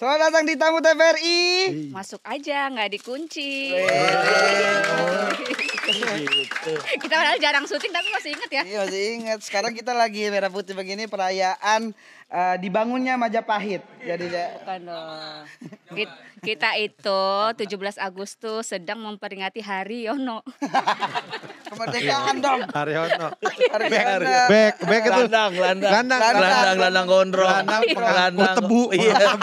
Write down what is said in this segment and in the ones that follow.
Selamat datang di Tamu TVRI. Masuk aja, nggak dikunci. Kita padahal jarang syuting tapi masih inget ya. Iya masih ingat. Sekarang kita lagi merah putih begini perayaan dibangunnya Majapahit. Jadi Bukan dong. Kita itu 17 Agustus sedang memperingati Hari Yono. kemerdekaan dong. Haryono. Haryono. Bek itu. Gelandang gondrong. Gelandang tebu. Iya.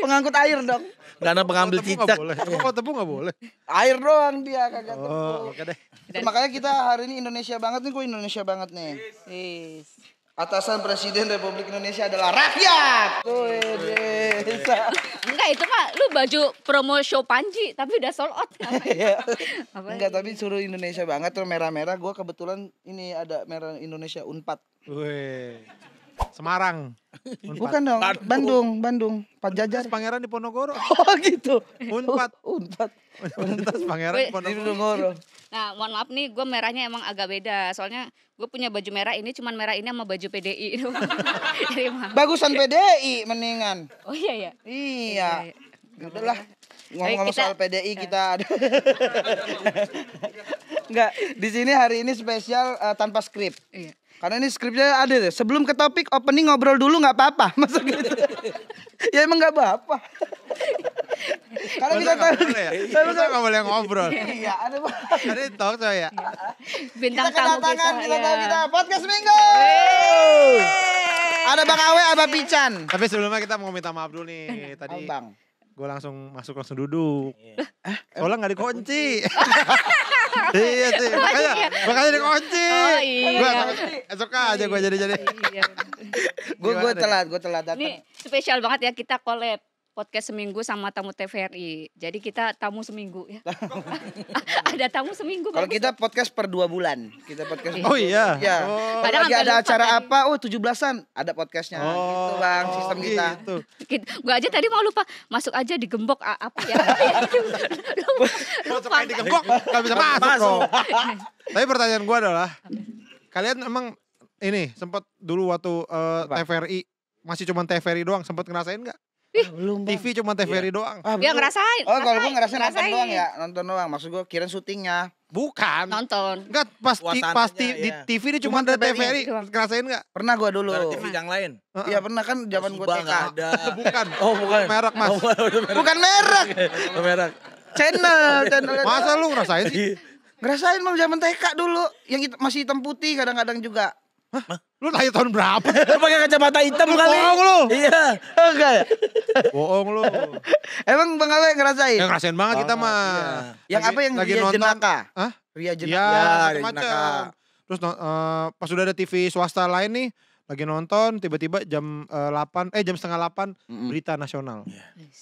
Pengangkut air dong. Gelandang pengambil Tebu nggak cicak. boleh. Kok tebu nggak boleh? Air doang dia kagak tebu. Oh, oke deh. Makanya kita hari ini Indonesia banget nih, gue Indonesia banget nih. Yes. Atasan Presiden Republik Indonesia adalah rakyat. Enggak, itu mah lu baju promo show Panji tapi udah sold out. Apa? Enggak, tapi suruh Indonesia banget tuh merah-merah. Gue kebetulan ini ada merah Indonesia Unpad. Weh. Semarang. Bukan dong, Bandung, Pajajar. Pangeran di Ponorogo. Oh gitu. Unpad. Unpad. Universitas Pangeran di Di Ponorogo. Nah, mohon maaf nih, gue merahnya emang agak beda. Soalnya gue punya baju merah ini, cuman merah ini sama baju PDI. Jadi emang. Bagusan PDI mendingan. Oh iya ya. Iya. Ya udahlah. Ngomong-ngomong kita- soal PDI kita ada. Enggak, di sini hari ini spesial tanpa skrip. Iya. Karena ini skripnya ada deh. Sebelum ke topik opening ngobrol dulu nggak apa-apa. Masa gitu. Ya emang nggak apa-apa. Karena kita tahu. Masa nggak boleh ngobrol? Iya, ada Pak. Ada talk show ya? Bintang Kita tamu kedatangan, kita. kita podcast minggu. Ada Bang Awe, Abah Pican. Tapi sebelumnya kita mau minta maaf dulu nih. Tadi Bang. gue langsung duduk. Soalnya nggak dikunci. Iya sih, makanya dikunci. Oh iya. Gue esok aja gue jadi. Iya. Gue telat datang. Ini spesial banget ya, kita collab podcast seminggu sama tamu TVRI. Jadi kita tamu seminggu ya. Ada tamu seminggu. Kalau bagus. kita podcast per 2 bulan. Kita podcast. Oh iya. Iya. Oh, Kalau Kadang lagi sampai ada lupa acara tadi. apa? Oh 17-an ada podcastnya. Gitu Bang, sistem kita. Gitu. Gue aja tadi mau lupa masuk aja digembok apa ya. Masuk kayak digembok, gak bisa masuk dong. Tapi pertanyaan gue adalah, kalian emang ini sempat dulu waktu TVRI, masih cuma TVRI doang, sempat ngerasain nggak? Belum TV cuma TVRI doang. Ya ngerasain. Oh kalau gue ngerasain nonton ngerasain. doang ya. Nonton doang. Maksud gue kirain syutingnya. Bukan. Nonton. Enggak, pasti Suasananya, di ya. TV ini cuma Cuma ada TVRI. TVRI, ngerasain nggak? Pernah gue dulu. Ada TV yang lain. Iya pernah kan zaman gue Suba TK. nggak ada. Bukan. Oh bukan. Merek mas. Oh, merek. Bukan merek. Merek. Channel. Masa lu ngerasain sih? Ngerasain Bang zaman TK dulu. Yang masih hitam putih kadang-kadang juga. Lu lahir tahun berapa? Lu pakai kacamata hitam kali. Bohong lu. Iya. Enggak ya? Bohong lu. Emang Bang Awe ngerasain? Yang ngerasain banget kita mah. Yang apa yang lagi Ria nonton. Jenaka? Hah? Ria Ya, Jenaka. macam-macam. Jenaka. Terus pas udah ada TV swasta lain nih, lagi nonton tiba-tiba jam 8 jam setengah 8 berita nasional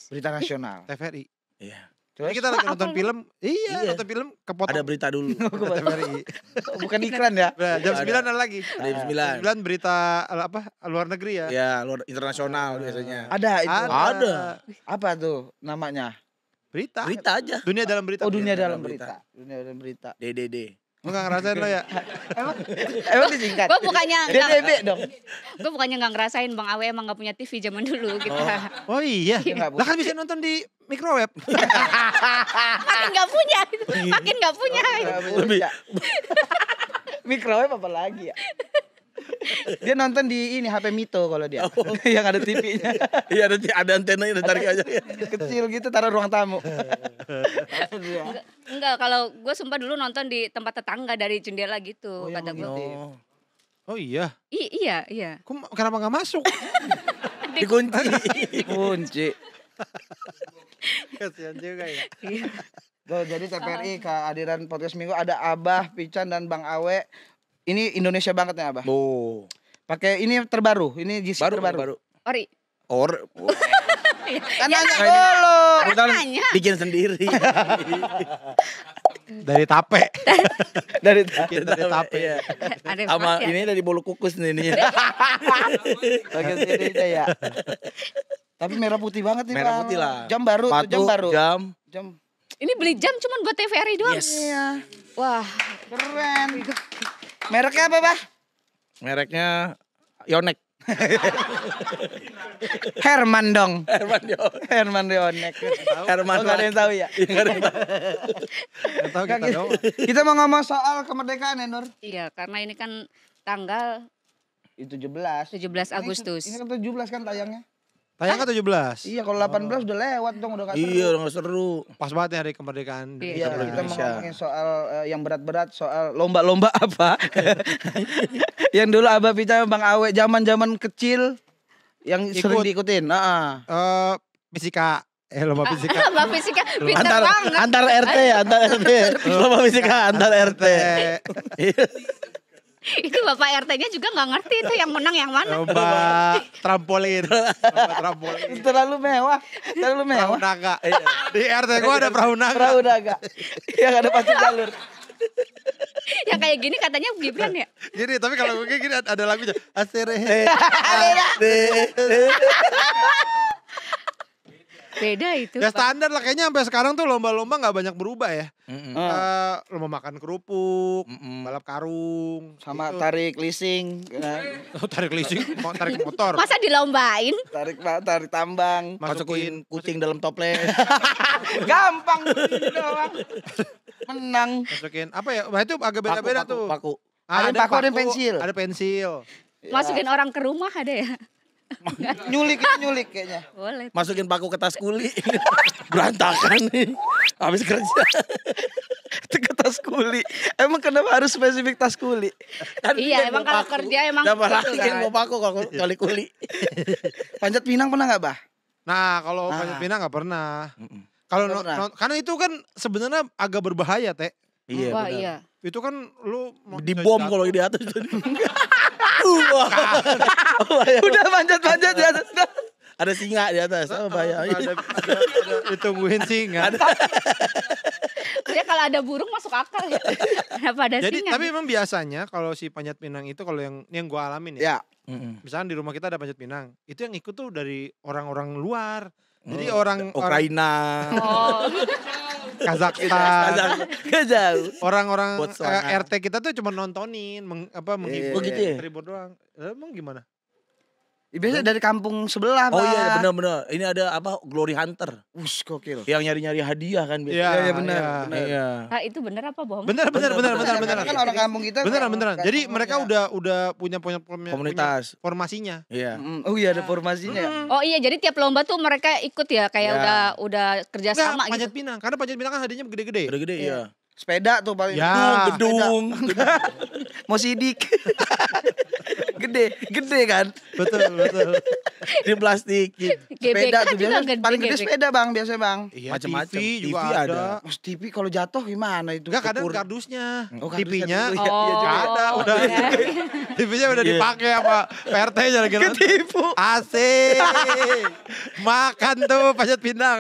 Berita nasional. TVRI. Iya. Jadi kita lagi nonton apa? film, Iya. nonton film kepotong Ada berita dulu. TVRI. Bukan iklan ya? Nah, jam 9 ada lagi. Ada jam 9. 9 berita luar negeri ya. Ya, luar internasional biasanya. Ada itu. Ada. Apa tuh namanya? Berita. Berita aja. Dunia dalam berita. Oh dunia dalam dalam berita. Dunia dalam berita. DDD. Lu gak ngerasain lo ya? Emang disingkat? Gue bukannya DDB dong. gue bukannya nggak ngerasain Bang Awe emang nggak punya TV zaman dulu kita. Oh iya. Nggak, Lah kan bisa nonton di microwave. Makin nggak punya, makin nggak punya. Lebih. Microwave apa lagi ya? Dia nonton di ini HP Mito kalau dia. Yang ada TV-nya. Iya ada antenanya ditarik aja. Kecil gitu taruh ruang tamu. Enggak, kalau gue sumpah dulu nonton di tempat tetangga dari jendela gitu kata gue. Oh. Oh iya. Iya. Kenapa gak masuk? Dikunci. Kunci. Kasian juga ya. Iya. Tuh, jadi TVRI kehadiran podcast minggu ada Abah, Pican dan Bang Awe. Ini Indonesia banget ya Abah. Oh. Pakai ini terbaru, ini GC terbaru. Ori. Kan nanya dulu. Kita nanya. bikin sendiri. Dari tape. Dari Bikin dari tape. Iya. Ada Sama ya? ini dari bolu kukus nih ini. bagian sini aja ya. Tapi merah putih banget nih Merah Bang. putih lah. Jam baru, tuh, jam baru. Jam. Ini beli jam cuman buat TVRI doang. Yes. Iya, Wah, keren. Mereknya apa, Bah? Mereknya Yonex. Herman dong. Herman Deonek. Herman Deonek. Herman Oh, nggak ada yang tahu ya? Iya, nggak ada yang tahu. Yang tahu kita doang. Kita mau ngomong soal kemerdekaan ya Nur. Iya, karena ini kan tanggal Itu 17. 17 Agustus. Ini kan 17 kan tayangnya. Tayang kan 17. Iya kalau 18 udah lewat dong udah kata. Iya, nggak seru. Pas banget nih hari kemerdekaan. Iya, Iya, kita mau Indonesia. ngomongin soal yang berat-berat soal lomba-lomba apa. Yang dulu Abah Pita Bang Awe zaman-zaman kecil yang sering Ikut. diikutin. Heeh. Fisika. Lomba fisika. Mbak Fisika pintar banget. Antar RT ya, antar RT. Lomba fisika antar RT. Itu Bapak RT-nya juga nggak ngerti itu yang menang yang mana. Lomba trampolin. Lomba trampolin. Terlalu mewah. Terlalu Perahu mewah. naga. Di RT gua ada perahu naga. Perahu naga. Yang ada pasti jalur. Yang kayak gini katanya Gibran ya. Gini, tapi kalau gue gini ada lagunya. Asere. Beda itu. Ya Pak. standar lah kayaknya sampai sekarang tuh lomba-lomba nggak banyak berubah ya. Lomba makan kerupuk, balap karung, Sama gitu. tarik leasing, Tarik leasing, mau tarik motor. Masa dilombain? tarik tambang. Masukin kucing dalam toples. Gampang begini doang. Menang. Masukin apa ya? Wah itu agak beda-beda tuh. Paku. Ada yang paku, ada yang pensil. Ada pensil. Masukin orang ke rumah ada ya? Nyulik kayaknya. Boleh. Masukin paku ke tas kuli. Berantakan nih. Habis kerja. Itu ke tas kuli. Emang kenapa harus spesifik tas kuli? Iya, emang kalau kerja emang Siapa gitu lagi yang kan. mau paku kalau kali kuli. Panjat pinang pernah nggak, Bah? Nah kalau panjat pinang nggak pernah. Kalau Nggak pernah. karena itu kan sebenarnya agak berbahaya teh. Iya, Wah, benar. iya. Itu kan lu mau Dibom jatuh. kalau di atas. Udah panjat di atas. Ada singa di atas. Oh, bahaya. Ada ditungguin singa. Ya kalau ada burung masuk akal ya. Kenapa ada Jadi singa? tapi memang biasanya kalau si panjat pinang itu kalau yang gua alamin ya. Ya. Misalnya di rumah kita ada panjat pinang, itu yang ikut tuh dari orang-orang luar. Jadi orang Ukraina. Oh, Kazakhstan, Gak jauh. orang-orang Botswana. RT kita tuh cuma nontonin, menghibur, Oh, gitu ya? terhibur doang. Emang gimana? Biasanya dari kampung sebelah, Bah. Oh iya benar-benar. Ini ada apa? Glory Hunter. Ush, gokil. Yang nyari-nyari hadiah kan biasanya. Iya, benar. Iya. ah, itu bener apa bohong? Bener. Karena kan orang kampung kita Beneran. kayak Jadi kampung mereka ya. udah punya Komunitas. formasinya. Iya. Oh iya ada formasinya ya. Oh iya, jadi tiap lomba tuh mereka ikut ya kayak Ya. udah kerja sama Nggak, panjat gitu. pinang. Karena panjat pinang kan hadiahnya gede-gede. Gede-gede iya. Sepeda tuh paling. Ya. Gedung. Mau sidik. Gede kan. Betul. Di plastik. Sepeda GBK tuh juga biasa gede. paling gede GBK. sepeda, Bang, biasanya, Bang. Iya, Macem-macem. TV juga TV ada. ada. Mas TV kalau jatuh gimana itu? Enggak, kadang Ukur. kardusnya. Oh, kardusnya TV-nya dulu ya. Oh, Iya juga ya. ada, udah. iya. TV-nya udah Iya. dipakai sama PRT-nya lagi nonton. Ketipu. Asik. Makan tuh panjat pinang.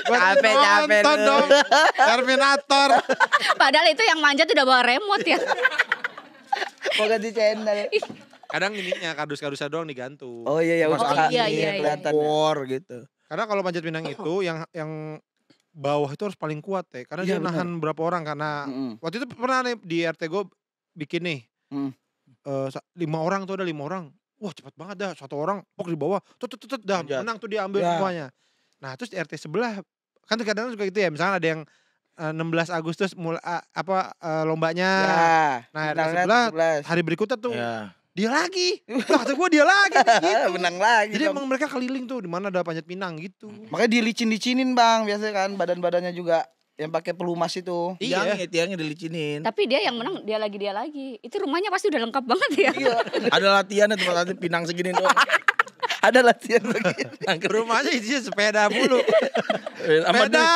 Capek Nonton lu. dong. Terminator. Padahal itu yang manjat udah bawa remote ya. Mau ganti channel. Kadang ininya kardus-kardusnya doang digantung. Oh iya ya, Masuk Oh, angin, iya, iya. kelihatan. kompor gitu. Karena kalau panjat pinang itu yang bawah itu harus paling kuat ya. Karena Iya, dia nahan berapa orang. Karena waktu itu pernah nih di RT gue bikin nih. Mm. 5 orang tuh ada 5 orang. Wah cepet banget dah. 1 orang pok di bawah. Tut dah Manjat. menang tuh dia ambil Ya. semuanya. Nah terus di RT sebelah. Kan kadang juga gitu ya. Misalnya ada yang 16 Agustus lombanya. Ya. Nah RT Finalnya sebelah 17. hari berikutnya tuh Ya. dia lagi. Wah kata gue dia lagi nih, gitu. Menang lagi. Jadi dong. emang mereka keliling tuh di mana ada panjat pinang gitu. Makanya dilicin-licinin, Bang, biasanya kan badan-badannya juga yang pakai pelumas itu. Iya. Tiangnya dilicinin. Tapi dia yang menang dia lagi. Itu rumahnya pasti udah lengkap banget ya. Iya. Ada latihannya tempat latihan pinang segini doang. Ada latihan begitu. Rumahnya isinya sepeda mulu. Sama Sepeda.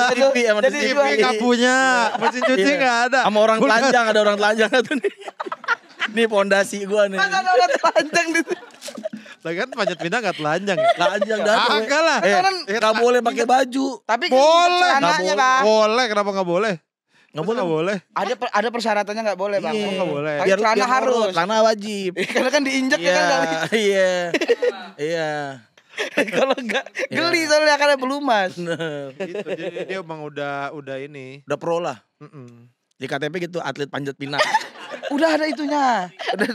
TV, sama Jadi TV. TV nggak punya, mesin cuci Iya. nggak ada. Sama orang Kulkas. telanjang, ada orang telanjang tuh nih. Nih pondasi gua nih. Masa ada orang telanjang di situ? Lah kan panjat pinang nggak telanjang ya? Telanjang dah. Agak lah. Nggak boleh pakai baju. Tapi kan Boleh. celananya, Bang. Boleh, kenapa nggak boleh? Nggak Masa boleh. Nggak boleh. Ada persyaratannya nggak boleh, Bang. Iya. nggak boleh. Tapi celana harus. Celana wajib. Karena kan diinjek ya Iya, kan kali. iya. Iya. Kalau enggak geli soalnya karena pelumas. Bener. Gitu. Jadi dia emang udah ini. Udah pro lah. Mm-mm. Di KTP gitu atlet panjat pinang. Udah ada itunya. Udah.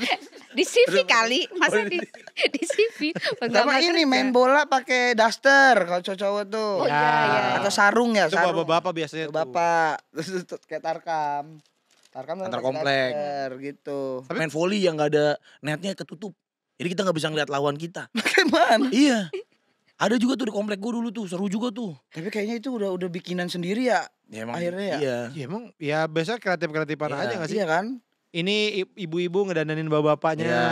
Di CV kali, masa di CV. Sama ini main bola pakai daster kalau cowok-cowok tuh. Oh iya. Atau sarung ya, Itu sarung. bapak-bapak biasanya tuh. Bapak. Terus kayak Tarkam. Tarkam Antar pakai komplek. daster gitu. Main volley yang nggak ada netnya ketutup. Jadi kita nggak bisa ngeliat lawan kita. Bagaimana? Iya. Ada juga tuh di komplek gue dulu tuh, seru juga tuh. Tapi kayaknya itu udah bikinan sendiri ya. Ya, emang Akhirnya ya? Iya. Ya emang ya biasa kreatif-kreatifan Iya. aja gak sih? Iya kan? Ini ibu-ibu ngedandanin bapak-bapaknya. Iya.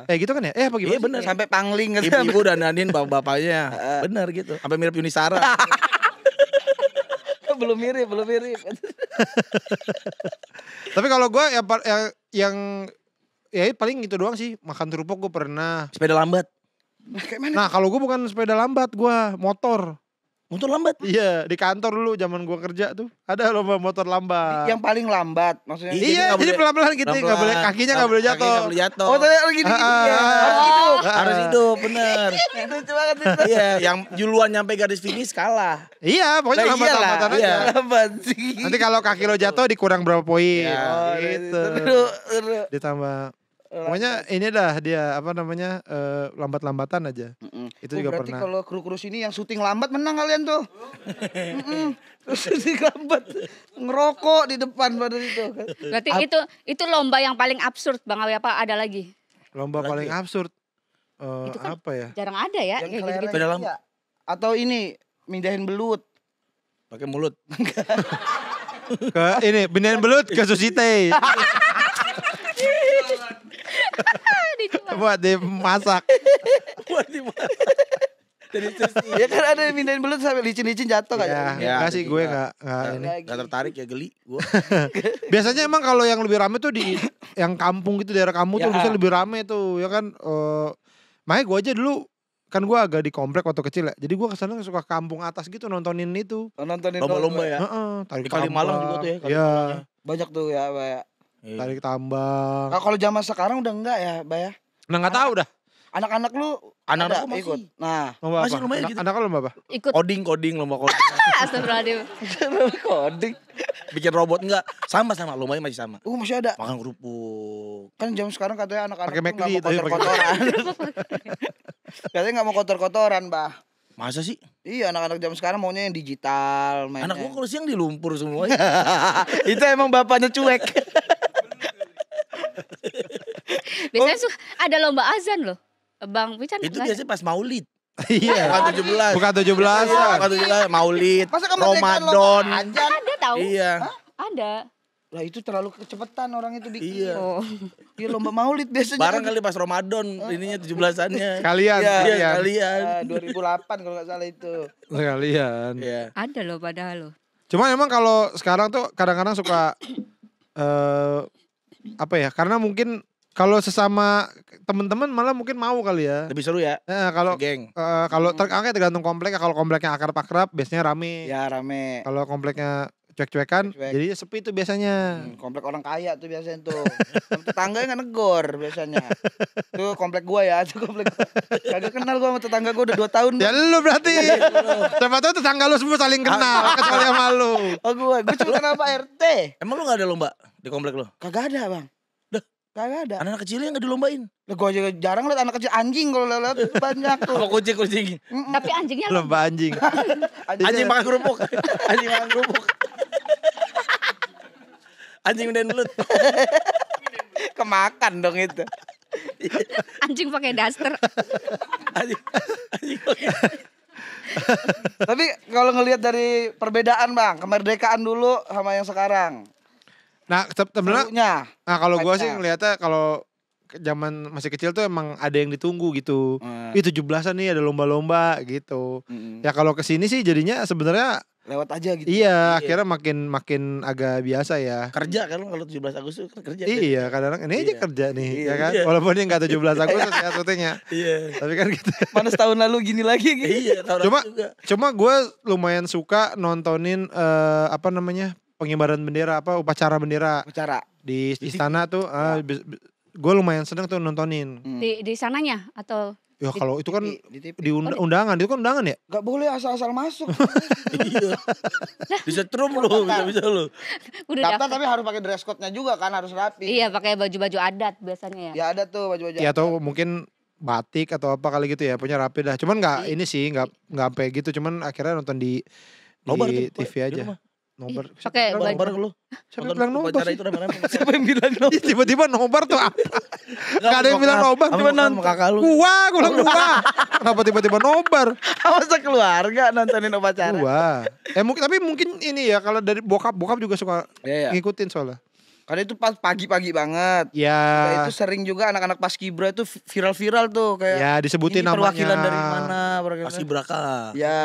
Heeh. Gitu kan ya? Apa gimana? Iya bener. Sampai pangling gitu. Ibu-ibu dandanin bapak-bapaknya. Bener gitu. Sampai mirip Yuni Sara. belum mirip. Tapi kalau gue yang ya paling gitu doang sih. Makan kerupuk gue pernah. Sepeda lambat. Kayak mana? Nah kalau gue bukan sepeda lambat, gue motor. Motor lambat. Iya di kantor dulu zaman gue kerja tuh ada lomba motor lambat. Yang paling lambat maksudnya. Iya. Iya, nggak jadi boleh- pelan-pelan gitu, nggak boleh Pelan-pelan. kakinya nggak boleh jatuh. Nggak boleh jatuh. Oh, tadi gini. Ah, Harus ah, gitu. Harus hidup, bener. Lucu banget itu. Iya, yang duluan nyampe garis finish kalah. Iya, pokoknya Lah lambat-lambatan iya. aja. Lambat sih. Nanti kalau kaki lo jatuh dikurang berapa poin. Iya. Gitu. Seru. Ditambah. Pokoknya ini dah dia apa namanya lambat-lambatan aja. Itu juga berarti pernah. kalau kru-kru sini yang syuting lambat menang kalian tuh. Terus syuting lambat ngerokok di depan pada itu. Berarti itu lomba yang paling absurd Bang Awi, apa ada lagi? Lomba Lagi paling ya? absurd. Itu kan Apa ya? jarang ada ya Yang kayak kelereng gitu-gitu. Sepeda lambat. iya. Atau ini mindahin belut. Pakai mulut. Ke ini beneran belut ke Susite. Buat dimasak. Buat di mana? Dari sushi. Ya kan ada yang mindahin belut sampai licin-licin jatuh kan. Ya, Ya, enggak sih gue enggak ini. Gak tertarik ya geli gua. Biasanya emang kalau yang lebih rame tuh di yang kampung gitu daerah kamu tuh Ya. biasanya lebih rame tuh ya kan. Makanya gue aja dulu kan gue agak di komplek waktu kecil ya. Jadi gue kesana suka kampung atas gitu nontonin itu. Nontonin Lomba-lomba ya. Heeh, tarik Di Kalimalang juga tuh ya. Iya, Kalimalangnya. Banyak tuh ya, Mbak ya. Iya. tarik tambang. Nah, kalau zaman sekarang udah enggak ya, Mbak ya. Nah enggak tahu dah. Anak-anak lu Anak-anak ada gua masih. ikut. Nah, Lomba Masih apa? lumayan Anak, gitu. anak lo lomba apa? Ikut Coding, lomba coding. Astagfirullahaladzim. coding. Bikin robot enggak? Sama, lumayan masih sama. Masih ada. Makan kerupuk. Kan jam sekarang katanya anak-anak Pakai tuh nggak McD, mau tapi pakai- kotor-kotoran. Katanya nggak mau kotor-kotoran, Bah. Masa sih? Iya, anak-anak jam sekarang maunya yang digital, mainnya. Anak gua kalau siang di lumpur semuanya. Itu emang bapaknya cuek. Biasanya ada lomba azan loh. Bang Pican Itu nggak ada? biasanya pas Maulid. Iya. Bukan 17. Bukan 17-an. Bukan 17, Maulid, Masa kemerdekaan Ramadan. lomba azan? Ada tahu? Iya. Ada. Lah itu terlalu kecepatan orang itu bikin. Iya. Oh. Dia lomba maulid biasanya. Barang kali pas Ramadan ininya 17-annya. Kalian, Iya, Iya, kalian. kalian. 2008 kalau nggak salah itu. Kalian. Iya. Ada loh padahal loh. Cuma emang kalau sekarang tuh kadang-kadang suka apa ya? Karena mungkin kalau sesama teman-teman malah mungkin mau kali ya. Lebih seru ya. Kalau Geng. kalau tergantung komplek. Kalau kompleknya akrab-akrab biasanya rame. Ya rame. Kalau kompleknya cuek-cuekan, Cuek. jadi sepi tuh biasanya. Komplek orang kaya tuh biasanya tuh. Tetangganya nggak negor biasanya. Tuh komplek gua ya, tuh komplek gua. Kagak kenal gua sama tetangga gua udah 2 tahun. Ya lu berarti. Siapa tahu tetangga lu semua saling kenal kecuali sama lu. Oh gua cuma kenal Pak RT. Emang lu gak ada lomba di komplek lu? Kagak ada, Bang. Dah. Kagak ada. Anak-anak kecilnya gak dilombain. Lah gua aja jarang liat anak kecil anjing kalau lewat banyak tuh. Apa kucing? Tapi anjingnya Lomba anjing. Anjing makan kerupuk. Anjing makan kerupuk. Anjing dan belut. Kemakan dong itu. anjing pakai daster. Anjing. Tapi kalau ngelihat dari perbedaan, Bang, kemerdekaan dulu sama yang sekarang. Nah, sebenarnya Serunya. nah kalau gua sih Banyak. ngeliatnya kalau zaman masih kecil tuh emang ada yang ditunggu gitu. Ih 17-an nih ada lomba-lomba gitu. Ya kalau kesini sih jadinya sebenarnya Lewat aja gitu. iya akhirnya makin agak biasa ya. Kerja kan lu kalau 17 Agustus kan kerja. Iya kadang-kadang ini aja Iya. kerja nih Iya, ya kan. iya. Walaupun dia nggak 17 Agustus ya syutingnya. Iya. Tapi kan gitu. Mana setahun lalu gini lagi gitu. Iya, tahun Cuma- lalu juga. Cuma gue lumayan suka nontonin apa namanya pengibaran bendera apa upacara bendera Bicara. di istana tuh. Gue lumayan seneng tuh nontonin. Di sananya atau Ya kalau itu kan Di TV. di undangan, itu kan undangan ya? Gak boleh asal-asal masuk. Iya. Bisa lu, bisa lu. Udah Daftar daftar. tapi harus pakai dress code-nya juga kan, harus rapi. Iya, pakai baju-baju adat biasanya ya. Ya ada tuh baju-baju. Ya atau mungkin batik atau apa kali gitu ya, punya rapi dah. Cuman nggak ini sih, nggak sampai gitu. Cuman akhirnya nonton di Nobar tuh, TV di aja. rumah. Nobar. Iya, pakai Siapa baju- bilang Bareng lu. Siapa bilang nobar upacara sih? itu rame-rame. Siapa yang bilang no? Ih, tiba-tiba nobar tuh apa? Gak ada yang bilang nobar. Cuma nonton kakak lu. Gua bilang gua. Kenapa tiba-tiba nobar? Masa keluarga nontonin upacara? Gua. Tapi mungkin ini ya kalau dari bokap juga suka Iya, iya. ngikutin soalnya. Karena itu pas pagi-pagi banget. Ya. Ya, itu sering juga anak-anak paskibra itu viral-viral tuh kayak Ya disebutin ini namanya. perwakilan dari mana, perwakilan. Pasti beraka. Ya,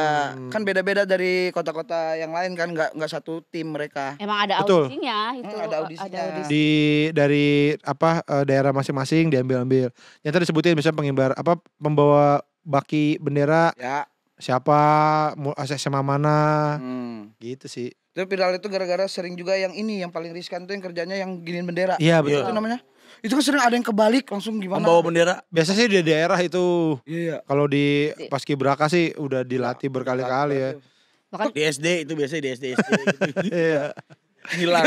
kan beda-beda dari kota-kota yang lain kan, nggak satu tim mereka. Emang ada Betul. audisinya itu. Ada audisinya. Dari daerah masing-masing diambil-ambil. Nyata disebutin misalnya pembawa baki bendera Ya. siapa, SMA mana, gitu sih. Itu viral itu gara-gara sering juga yang ini yang paling riskan tuh yang kerjanya yang giniin bendera. Iya Itu betul. namanya. Itu kan sering ada yang kebalik langsung gimana? Membawa bendera. Biasa sih di daerah itu. Iya. Kalau di Paskibraka sih udah dilatih berkali-kali ya. Bahkan Di SD itu biasanya di SD. Iya. Hilang.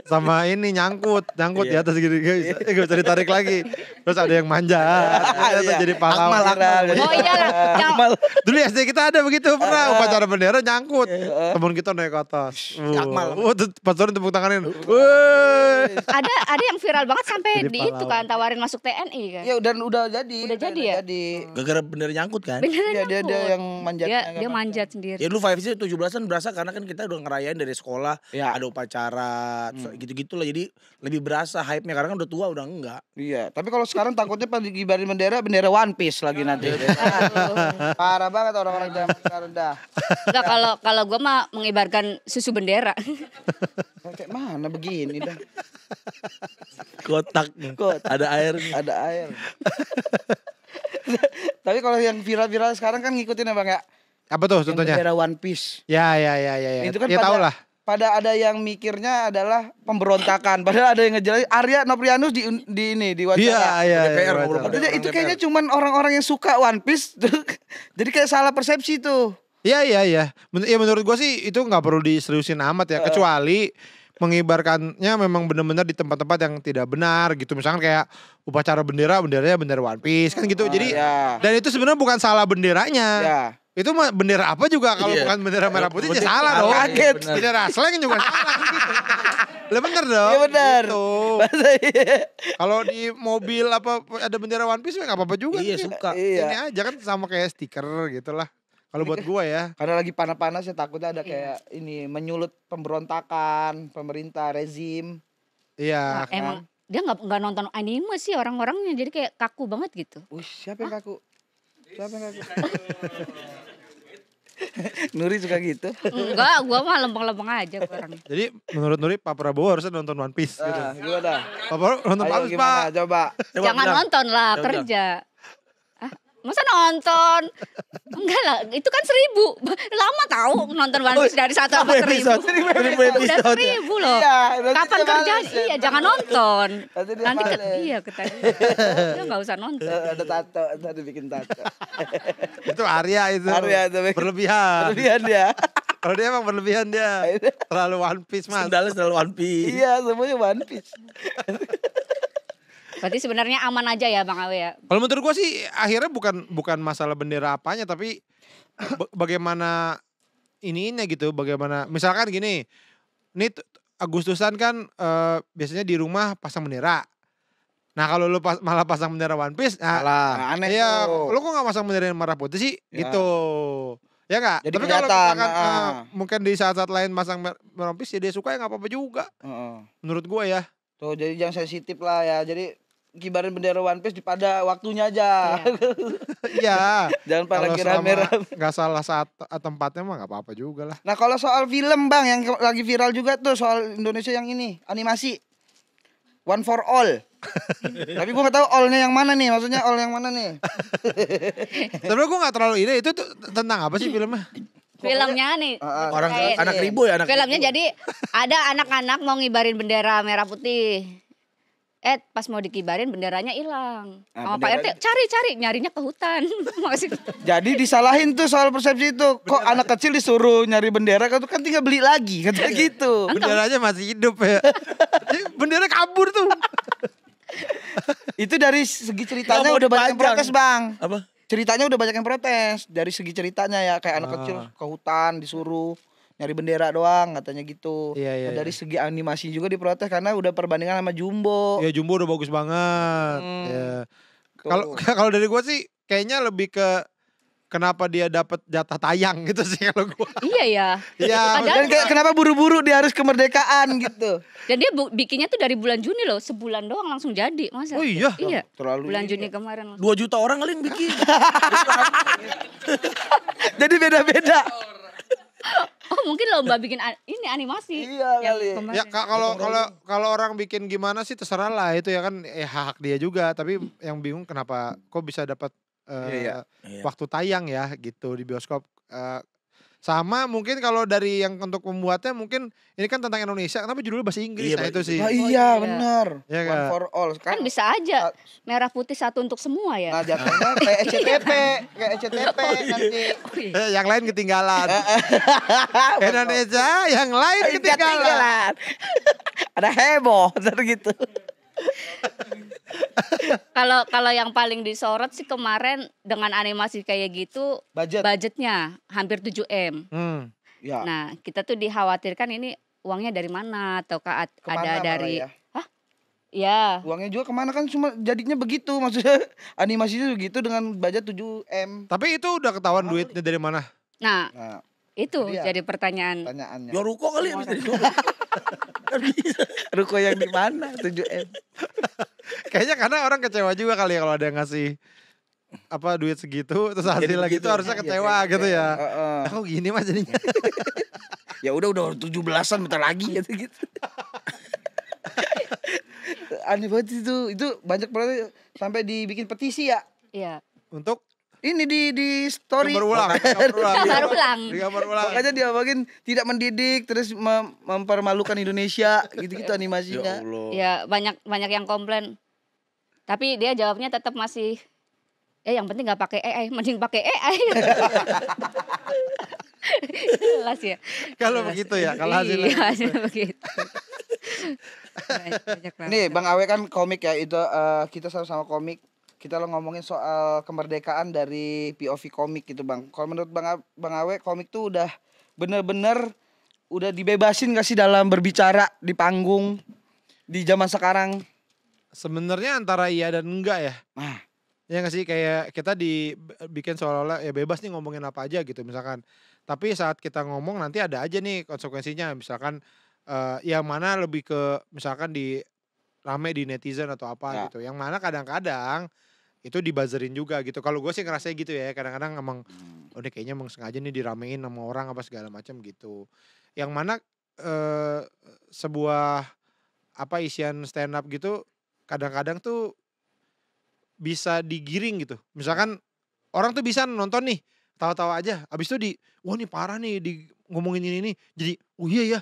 Sama ini nyangkut di Iya. atas gini gak bisa ditarik lagi. Terus ada yang manjat. Ternyata Iya. jadi pahlawan. oh iya lah. Yang- Dulu di SD kita ada begitu pernah upacara bendera nyangkut. Temen kita naik ke atas. Akmal. Pas turun tepuk tanganin. Woi. ada yang viral banget sampai Jadi di itu pahlawan. kan tawarin masuk TNI kan. Ya udah jadi. Udah jadi ya? Jadi. Gara-gara bendera nyangkut kan. Beneran Iya, dia nyangkut. yang manjatnya. Dia manjat sendiri. Ya dulu 5C 17-an berasa karena kan kita udah ngerayain dari sekolah. Ya. Ada upacara. Gitu-gitu lah. Jadi lebih berasa hype-nya. Karena kan udah tua udah enggak. Iya, tapi kalau sekarang takutnya pas digibarin bendera One Piece lagi nanti. Parah banget orang-orang zaman sekarang dah. Enggak, kalau gue mah mengibarkan susu bendera. Kayak mana begini dah. Kotak. Ada air. Ada air. Tapi kalau yang viral-viral sekarang kan ngikutin ya Bang ya. Apa tuh Yang contohnya? bendera One Piece. Ya. Itu kan Ya tau lah. pada ada yang mikirnya adalah pemberontakan. Padahal ada yang ngejelasin Arya Noprianus di wawancara. Iya. DPR, wawancara. ngobrol Maksudnya Orang itu DPR. kayaknya cuman orang-orang yang suka One Piece. Jadi kayak salah persepsi tuh. Iya. Ya menurut gua sih itu nggak perlu diseriusin amat ya. Kecuali mengibarkannya memang benar-benar di tempat-tempat yang tidak benar gitu. Misalkan kayak upacara benderanya bendera One Piece kan gitu. Jadi ya. dan itu sebenarnya bukan salah benderanya. Ya. Itu mah bendera apa juga kalau Iya. bukan bendera merah putih ya Putih, salah salah, dong. kaget. benar. Bendera slang juga salah gitu. Lah bener dong. Iya benar. Gitu. Masa iya? Kalau di mobil apa ada bendera One Piece ya nggak apa-apa juga. Iya, sih. suka. Iya. Ini aja kan sama kayak stiker gitu lah. Kalau buat gua ya. Karena lagi panas-panasnya takutnya ada kayak ini menyulut pemberontakan pemerintah rezim. Iya. Nah, emang dia nggak nonton anime sih orang-orangnya, jadi kayak kaku banget gitu. Siapa yang kaku? Siapa yang kaku? Nuri suka gitu. Enggak, gua mah lempeng-lempeng aja orangnya. Jadi menurut Nuri Pak Prabowo harusnya nonton One Piece gitu. Gimana? Pak Prabowo nonton One Ayo Piece Pak. gimana? Coba. Coba Jangan bilang. nonton lah, Coba kerja. Ah, masa nonton? Enggak lah, itu kan 1000. Lama tahu nonton One Piece dari 1 sampai 1000. 1000 Udah episode. 1000 loh. Iya, nanti Kapan dia kerja? males ya. Iya, jangan nonton. Nanti dia Nanti males. iya ketahuan. Udah enggak usah nonton. Ada tato, tadi bikin tato. Itu Arya itu. Arya itu. Berlebihan. Berlebihan dia. Kalau dia emang berlebihan dia. Terlalu One Piece mas. Sendalnya selalu One Piece. Iya, semuanya One Piece. Berarti sebenarnya aman aja ya Bang Awe ya. Kalau menurut gua sih akhirnya bukan masalah bendera apanya tapi bagaimana ininya gitu, bagaimana misalkan gini. Ini Agustusan kan biasanya di rumah pasang bendera. Nah kalau lu malah pasang bendera One Piece, Nah, aneh iya, tuh. lu kok gak pasang bendera yang merah putih sih? Ya. Gitu. Ya enggak? Jadi Tapi kalau kelihatan, misalkan mungkin di saat-saat lain pasang merah One Piece ya dia suka ya gak apa-apa juga. Heeh. Menurut gua ya. Tuh, jadi jangan sensitif lah ya. Jadi kibarin bendera One Piece pada waktunya aja. Iya. Jangan pada Kalau lagi selama rame-rame. nggak salah saat tempatnya mah nggak apa-apa juga lah. Nah, kalau soal film Bang yang lagi viral juga tuh soal Indonesia yang ini, animasi. One for All. Tapi gua nggak tahu all-nya yang mana nih, maksudnya all yang mana nih. Tapi gue nggak terlalu ini itu tuh tentang apa sih filmnya? Filmnya nih. Orang kayak- anak ribu ya anak. Filmnya jadi ada anak-anak mau ngibarin bendera merah putih. Pas mau dikibarin benderanya hilang. Ah, Sama Pak bendera- RT cari nyarinya ke hutan. Maksudnya Jadi disalahin tuh soal persepsi itu. Kok anak kecil disuruh nyari bendera kan tinggal beli lagi kata gitu. Benderanya masih hidup ya. Bendera kabur tuh. Itu dari segi ceritanya Nggak mau udah banyak yang dipajang. protes, Bang. Apa? Ceritanya udah banyak yang protes dari segi ceritanya ya, kayak anak Ah. kecil ke hutan disuruh nyari bendera doang katanya gitu. Iya, iya, Nah, dari iya. segi animasi juga diprotes karena udah perbandingan sama Jumbo. Ya Jumbo udah bagus banget. Ya. Kalau Tuh. kalau dari gua sih kayaknya lebih ke kenapa dia dapat jatah tayang gitu sih kalau gua. iya ya. Iya. Padahal- Dan kayak kenapa buru-buru dia harus kemerdekaan gitu. Dan dia bikinnya tuh dari bulan Juni loh, sebulan doang langsung jadi. Masa? Oh iya? Iya. Terlalu Bulan ini. Juni kemarin. 2 juta orang kali yang bikin. Jadi beda-beda. Oh mungkin lomba bikin ini animasi. Iya yang kali. kemarin. Ya kalau orang bikin gimana sih terserah lah itu ya kan hak dia juga tapi yang bingung kenapa kok bisa dapat Iya. Iya. waktu tayang ya gitu di bioskop. Sama mungkin kalau dari yang untuk pembuatnya mungkin ini kan tentang Indonesia kenapa judulnya bahasa Inggris. Iya, Nah itu sih. Nah, Oh, iya iya. benar. Iya, One Kak. for all. Kan bisa aja merah putih satu untuk semua ya. Nah, jatuhnya kayak ECTP, nanti. Yang lain ketinggalan. Indonesia yang lain ketinggalan. Ada heboh gitu. Kalau yang paling disorot sih kemarin dengan animasi kayak gitu Budget. budgetnya hampir 7 M. Ya. Nah, kita tuh dikhawatirkan ini uangnya dari mana ataukah Kemana ada malah dari ya? ya. Uangnya juga kemana kan cuma jadinya begitu maksudnya animasinya begitu dengan budget 7M. Tapi itu udah ketahuan duitnya dari mana? Nah, Nah, itu dia. jadi pertanyaan. pertanyaannya. Jual ruko kali ya bisa dijual. Kan bisa. Ruko yang di mana 7M? Kayaknya karena orang kecewa juga kali ya kalau ada yang ngasih apa duit segitu terus hasilnya begitu. gitu harusnya Iya, kecewa kayak gitu ya. Heeh. Kok gini mas jadinya? Ya udah 17-an bentar lagi gitu. Aneh banget itu. Itu banyak banget sampai dibikin petisi ya. Iya. Untuk Ini di story. gambar ulang. Gambar ulang. Gambar ulang. Gambar ulang. Makanya dia bagian tidak mendidik terus mempermalukan Indonesia gitu-gitu Ya animasinya. Allah. Ya banyak yang komplain. Tapi dia jawabnya tetap masih yang penting nggak pakai AI, mending pakai AI. Jelas ya. Kalau begitu ya, kalau hasilnya. Iya, hasilnya begitu. Banyak banget. Nih Bang Awe kan komik ya itu kita sama-sama komik. Kita lo ngomongin soal kemerdekaan dari POV komik gitu Bang. Kalau menurut Bang Awe komik tuh udah bener-bener udah dibebasin gak sih dalam berbicara di panggung di zaman sekarang? Sebenarnya antara iya dan enggak ya. Nah, Ya nggak sih kayak kita bikin seolah-olah ya bebas nih ngomongin apa aja gitu misalkan. Tapi saat kita ngomong nanti ada aja nih konsekuensinya misalkan yang mana lebih ke misalkan di rame di netizen atau apa Ya. gitu. Yang mana kadang-kadang itu dibuzzerin juga gitu. Kalau gue sih ngerasa gitu ya kadang-kadang emang oh ini kayaknya emang sengaja nih diramein sama orang apa segala macam gitu. Yang mana sebuah apa isian stand up gitu kadang-kadang tuh bisa digiring gitu. Misalkan orang tuh bisa nonton nih, tawa-tawa aja. Abis itu wah nih parah nih di ngomongin ini nih. Jadi, oh iya ya.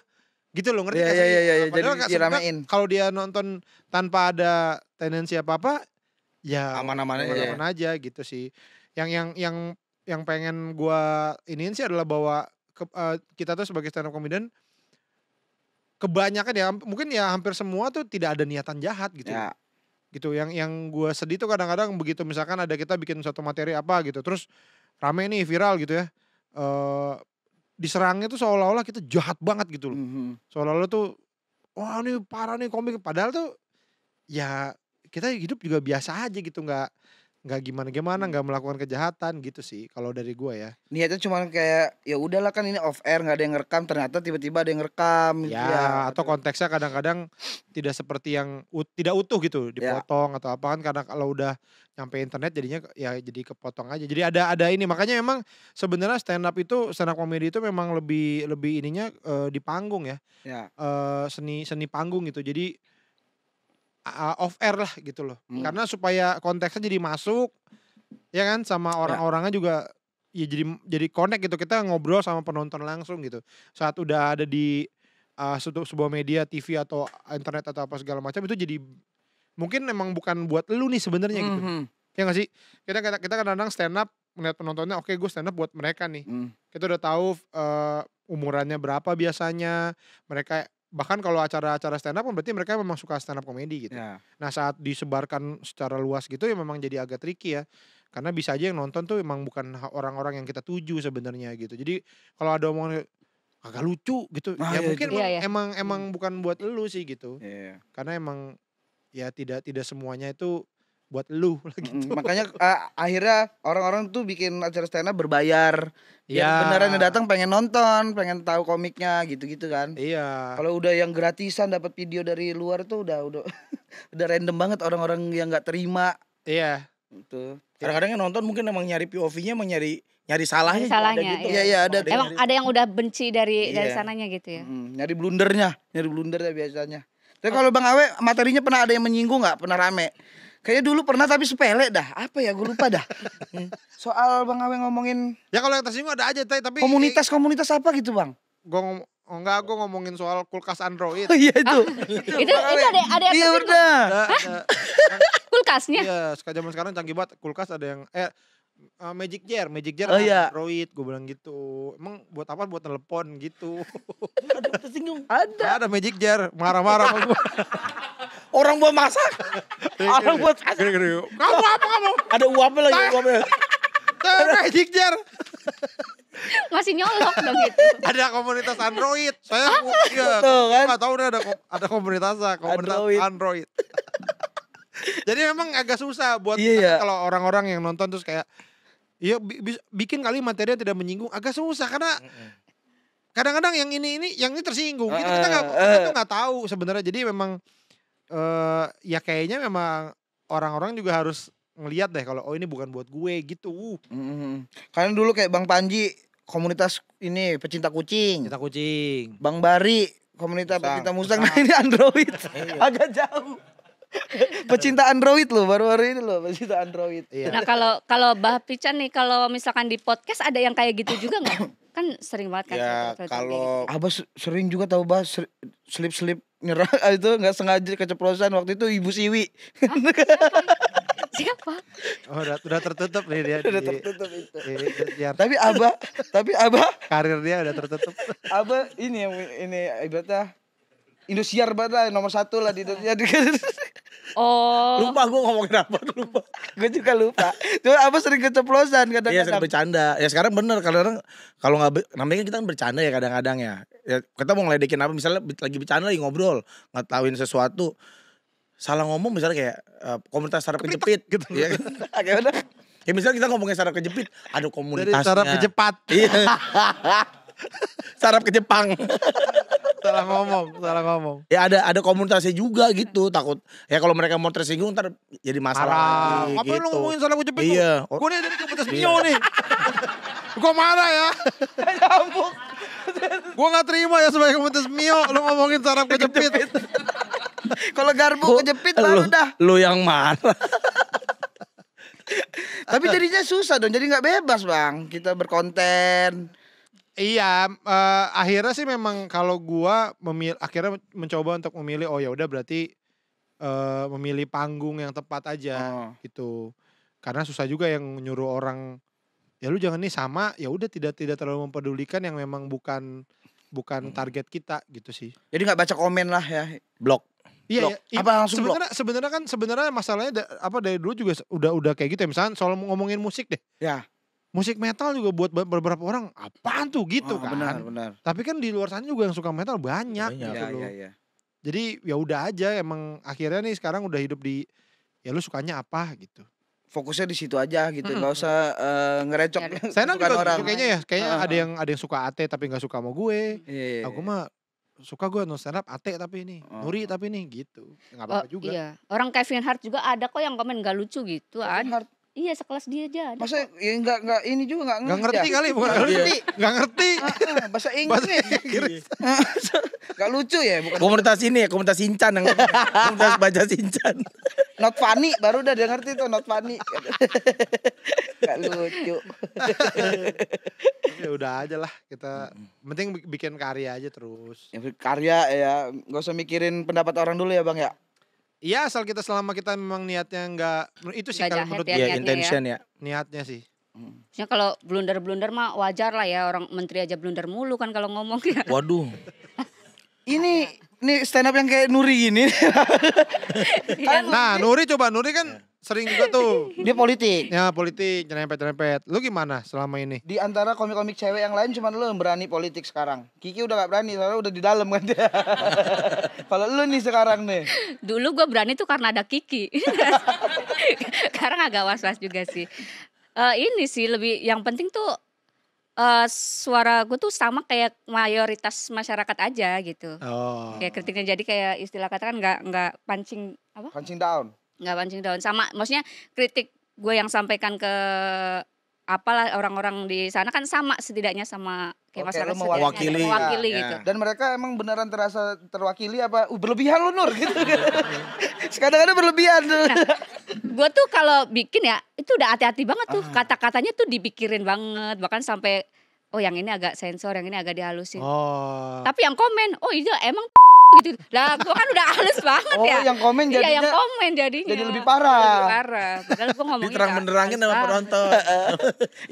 Gitu loh ngerti Iya, nggak sih? iya, iya, Padahal jadi sebenarnya diramein. kalau dia nonton tanpa ada tendensi apa-apa, ya Aman-aman aja. aman aja gitu sih. Yang pengen gua iniin sih adalah bahwa kita tuh sebagai stand up comedian kebanyakan ya mungkin ya hampir semua tuh tidak ada niatan jahat gitu. ya. Gitu yang gue sedih tuh kadang-kadang begitu misalkan ada kita bikin suatu materi apa gitu terus rame nih viral gitu ya diserangnya tuh seolah-olah kita jahat banget gitu loh seolah-olah tuh wah nih parah nih komik padahal tuh ya kita hidup juga biasa aja gitu nggak gimana-gimana nggak melakukan kejahatan gitu sih kalau dari gue ya Niatnya cuma kayak ya udahlah kan ini off air nggak ada yang ngerekam ternyata tiba-tiba ada yang ngerekam gitu ya atau konteksnya kadang-kadang tidak seperti yang tidak utuh gitu dipotong atau apa kan karena kalau udah nyampe internet jadinya ya jadi kepotong aja jadi ada ini makanya memang sebenarnya stand up comedy itu memang lebih ininya di panggung ya Ya. seni panggung gitu jadi off air lah gitu loh Hmm. karena supaya konteksnya jadi masuk ya kan sama orang-orangnya juga ya jadi connect gitu kita ngobrol sama penonton langsung gitu saat udah ada di sebuah media TV atau internet atau apa segala macam itu jadi mungkin emang bukan buat lu nih sebenarnya gitu. Mhm. Ya nggak sih? Kita kadang-kadang stand up melihat penontonnya, oke gue stand up buat mereka nih. Hmm. Kita udah tahu umurannya berapa biasanya. Mereka bahkan kalau acara-acara stand up kan berarti mereka memang suka stand up komedi gitu. Ya. Nah, saat disebarkan secara luas gitu ya memang jadi agak tricky ya. Karena bisa aja yang nonton tuh emang bukan orang-orang yang kita tuju sebenarnya gitu. Jadi kalau ada omongan agak lucu gitu, Ah, ya iya, mungkin itu. Iya, iya. emang bukan buat lu sih gitu. Iya. Karena emang ya tidak semuanya itu buat lu gitu. Makanya akhirnya orang-orang tuh bikin acara stand up berbayar. Biar Ya. beneran yang datang pengen nonton, pengen tahu komiknya gitu-gitu kan. Iya. Kalau udah yang gratisan dapat video dari luar tuh udah udah random banget orang-orang yang nggak terima Iya. gitu. Kadang-kadang yang nonton mungkin emang nyari POV-nya emang nyari salahnya. Nyari juga salahnya, ada gitu. iya. Iya, ada. Emang ada yang udah benci dari Iya. sananya gitu ya. Nyari blundernya biasanya. Tapi kalau Bang Awe materinya pernah ada yang menyinggung nggak? Pernah rame? Kayaknya dulu pernah tapi sepele dah. Apa ya? Gue lupa dah. Soal Bang Awe ngomongin Ya kalau yang tersinggung ada aja tapi komunitas apa gitu Bang? gue ngomongin soal kulkas Android. Oh iya itu. Itu ada yang Iya tersinggung. udah. Kulkasnya. Iya, zaman sekarang canggih banget. Kulkas ada yang Magic Jar Oh, ada iya. Android, gue bilang gitu. Emang buat apa? Buat telepon gitu. Tersinggung. Ada. Ada Magic Jar, marah-marah sama gue. Orang buat masak. Orang buat Gede-gede. Kamu apa kamu? Ada uapnya lagi, uapnya. Magic Jar. Masih nyolok dong gitu. Ada komunitas Android. Saya iya, Tuh, kan? nggak tahu deh ada komunitas Android. Jadi memang agak susah buat Iya. kalau orang-orang yang nonton terus kayak iya bikin kali materi yang tidak menyinggung agak susah karena kadang-kadang yang ini tersinggung gitu kita nggak tahu sebenarnya. Jadi memang ya kayaknya memang orang-orang juga harus ngelihat deh kalau ini bukan buat gue gitu. Karena dulu kayak Bang Panji komunitas ini pecinta kucing. Kita kucing. Bang Bari komunitas Musang. pecinta musang. Nah ini Android. Agak jauh. Pecinta Android loh, baru-baru ini loh pecinta Android. Iya. Nah kalau Bah Pican nih kalau misalkan di podcast ada yang kayak gitu juga nggak? Kan sering banget kan. Ya cerita-cerita kalau Abah sering juga tahu bah slip nyerah itu nggak sengaja keceplosan waktu itu Ibu Siwi. Siapa? Oh, udah tertutup nih dia. Udah tertutup itu. Biar Tapi Abah karir dia udah tertutup. Abah ini ibaratnya Indosiar banget lah nomor 1 lah di Indonesia. Oh. lupa gue ngomongin apa lupa. Gue juga lupa. Cuma Abah sering keceplosan Iya kadang-kadang. sering bercanda. Ya sekarang bener kadang-kadang kalau nggak namanya kan kita kan bercanda ya kadang-kadang ya. Ya kita mau ngeledekin apa misalnya lagi bercanda lagi ngobrol ngetahuin sesuatu salah ngomong misalnya kayak komunitas sarap kejepit gitu. Iya kan? Gimana? Ya misalnya kita ngomongin sarap kejepit ada Dari komunitasnya. sarap kecepat. Iya. Sarap ke Jepang. salah ngomong. Ya ada komunitasnya juga gitu. Takut ya kalau mereka mau tersinggung ntar jadi masalah lagi Ngapain lu gitu. ngomongin sarap kejepit? Iya. Gue nih dari komunitas Mio nih. Gue marah ya. Gue gak terima ya sebagai komunitas Mio lu ngomongin sarap kejepit. Kalau garpu kejepit baru dah. Lu yang marah. Tapi jadinya susah dong. Jadi nggak bebas bang. Kita berkonten. Iya, akhirnya sih memang kalau gua akhirnya mencoba untuk memilih oh ya udah berarti memilih panggung yang tepat aja gitu. Karena susah juga yang nyuruh orang ya lu jangan nih sama, ya udah tidak terlalu mempedulikan yang memang bukan target kita gitu sih. Jadi nggak baca komen lah ya. Blok. Iya, Blok. Apa langsung blok? sebenarnya masalahnya dari dulu juga udah kayak gitu ya. Misalnya soal ngomongin musik deh. Ya. Musik metal juga buat beberapa orang apaan tuh gitu kan. Benar. Tapi kan di luar sana juga yang suka metal banyak gitu loh. Iya. Jadi ya udah aja emang akhirnya nih sekarang udah hidup di ya lu sukanya apa gitu. Fokusnya di situ aja gitu. Nggak usah ngerecok. Saya kesukaan juga orang. kayaknya ada yang suka Ate tapi nggak suka sama gue. Iya. Aku mah suka gue non stand up Ate tapi ini Nuri tapi ini gitu. Nggak apa-apa juga. Iya. Orang Kevin Hart juga ada kok yang komen gak lucu gitu. Ada. Iya sekelas dia aja ada. Masa ya nggak ini juga Nggak ngerti kali bukan Nggak ngerti. nggak ngerti. Bahasa Inggris. Gak lucu ya bukan. Komunitas ini ya, komunitas Sincan yang komunitas baca Sincan. Not funny baru udah dia ngerti tuh not funny. Gak lucu. Ya udah aja lah kita penting bikin karya aja terus. Ya, karya ya nggak usah mikirin pendapat orang dulu ya bang ya. Iya asal kita selama kita memang niatnya enggak itu sih Nggak kalau jahat menurut ya. Iya, niatnya intention ya. niatnya sih. Maksudnya kalau blunder-blunder mah wajar lah ya, orang menteri aja blunder mulu kan kalau ngomong ya. Waduh. Ini stand up yang kayak Nuri gini. Nah, Nuri kan sering juga tuh. Dia politik. Ya politik, nyerempet-nyerempet. Lu gimana selama ini? Di antara komik-komik cewek yang lain cuma lu yang berani politik sekarang. Kiki udah gak berani soalnya udah di dalam kan dia. Kalau lu nih sekarang nih. Dulu gue berani tuh karena ada Kiki. Sekarang agak was-was juga sih. Ini sih lebih yang penting tuh suara gue tuh sama kayak mayoritas masyarakat aja gitu. Oh. Kayak kritiknya jadi kayak istilah kata kan nggak pancing apa? Pancing down. Nggak pancing daun sama, maksudnya kritik gue yang sampaikan ke apalah orang-orang di sana kan sama setidaknya sama kayak Oke, masyarakat lu setidaknya mewakili. mewakili Ya. gitu. Dan mereka emang beneran terasa terwakili apa berlebihan lu Nur gitu. Kadang-kadang berlebihan tuh. Gue tuh kalau bikin ya itu udah hati-hati banget tuh kata-katanya tuh dipikirin banget bahkan sampai oh yang ini agak sensor, yang ini agak dihalusin. Oh. Tapi yang komen, oh iya emang gitu. Lah gue kan udah halus banget Oh, ya. yang komen Iya yang jadinya komen jadinya. jadi lebih parah. Lebih parah. Padahal gue ngomongnya Diterang benerangin sama penonton.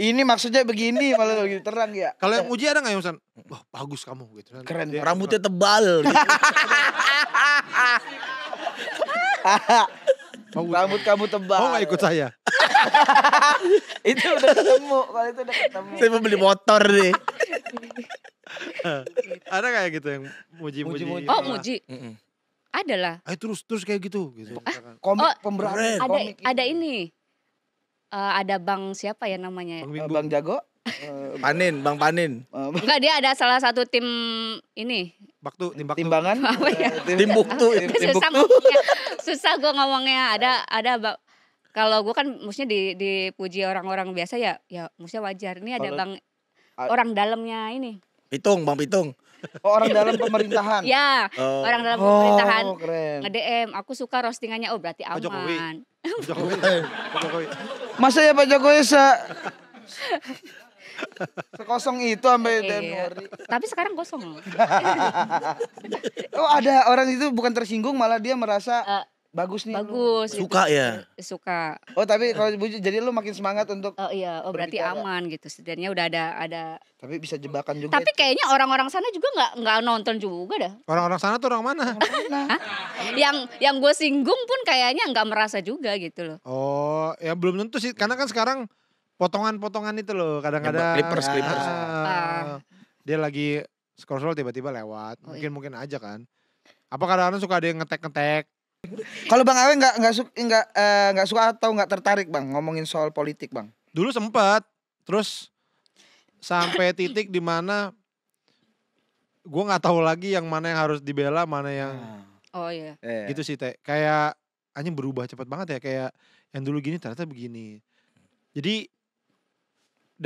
ini maksudnya begini malah lebih terang ya. Kalau yang uji ada nggak yang pesan? Wah bagus kamu gitu kan. Keren. Dia- Rambutnya tebal. Rambut kamu tebal. Mau nggak ikut saya? Itu udah ketemu. Kalau itu udah ketemu. Saya mau beli motor nih. Ada kayak gitu yang muji-muji. Muji-muji. Oh muji, Mm-mm. ada lah. Ayo terus kayak gitu. misalkan. Komik Oh, pemberani. keren. komik Ada ini. Ada Bang siapa ya namanya? Bang Eh, Bimbo. Bang Jago. Panin, Bang Panin. Enggak, dia ada salah satu tim ini. Baktu, timbak Timbangan. Apa ya? Timbuktu. Susah ngomongnya. Susah gue ngomongnya. Kalau gue kan maksudnya dipuji orang-orang biasa ya maksudnya wajar. Ini ada Kalau- Bang orang dalamnya ini. Pitung, Bang Pitung. Oh, orang dalam pemerintahan. Ya, Oh. orang dalam pemerintahan. Oh, keren. Nge-DM, aku suka roastingannya. Oh, berarti Pak Jokowi. aman. Pak Jokowi. Pak Jokowi. Masa ya Pak Jokowi sekosong itu sampai DM Iya. Nuri. Tapi sekarang kosong. Oh, ada orang itu bukan tersinggung malah dia merasa Eh, bagus nih. Bagus. gitu. Suka ya? Suka. Oh, tapi kalau jadi lu makin semangat untuk Oh iya, oh berarti Berbicara. aman gitu. Setidaknya udah ada. tapi bisa jebakan juga. Tapi kayaknya orang-orang sana juga nggak nonton juga dah. Orang-orang sana tuh orang mana? Yang gue singgung pun kayaknya nggak merasa juga gitu loh. Oh, ya belum tentu sih. Karena kan sekarang potongan-potongan itu loh. Kadang-kadang. Clippers. Dia lagi scroll tiba-tiba lewat. Oh, iya. Mungkin aja kan. Apa kadang-kadang suka ada yang ngetek-ngetek. Kalau Bang Awe nggak suka atau nggak tertarik Bang ngomongin soal politik Bang. Dulu sempat. Terus sampai titik di mana gue nggak tahu lagi yang mana yang harus dibela, mana yang Oh iya. gitu sih teh. Kayak hanya berubah cepat banget ya, kayak yang dulu gini ternyata begini. Jadi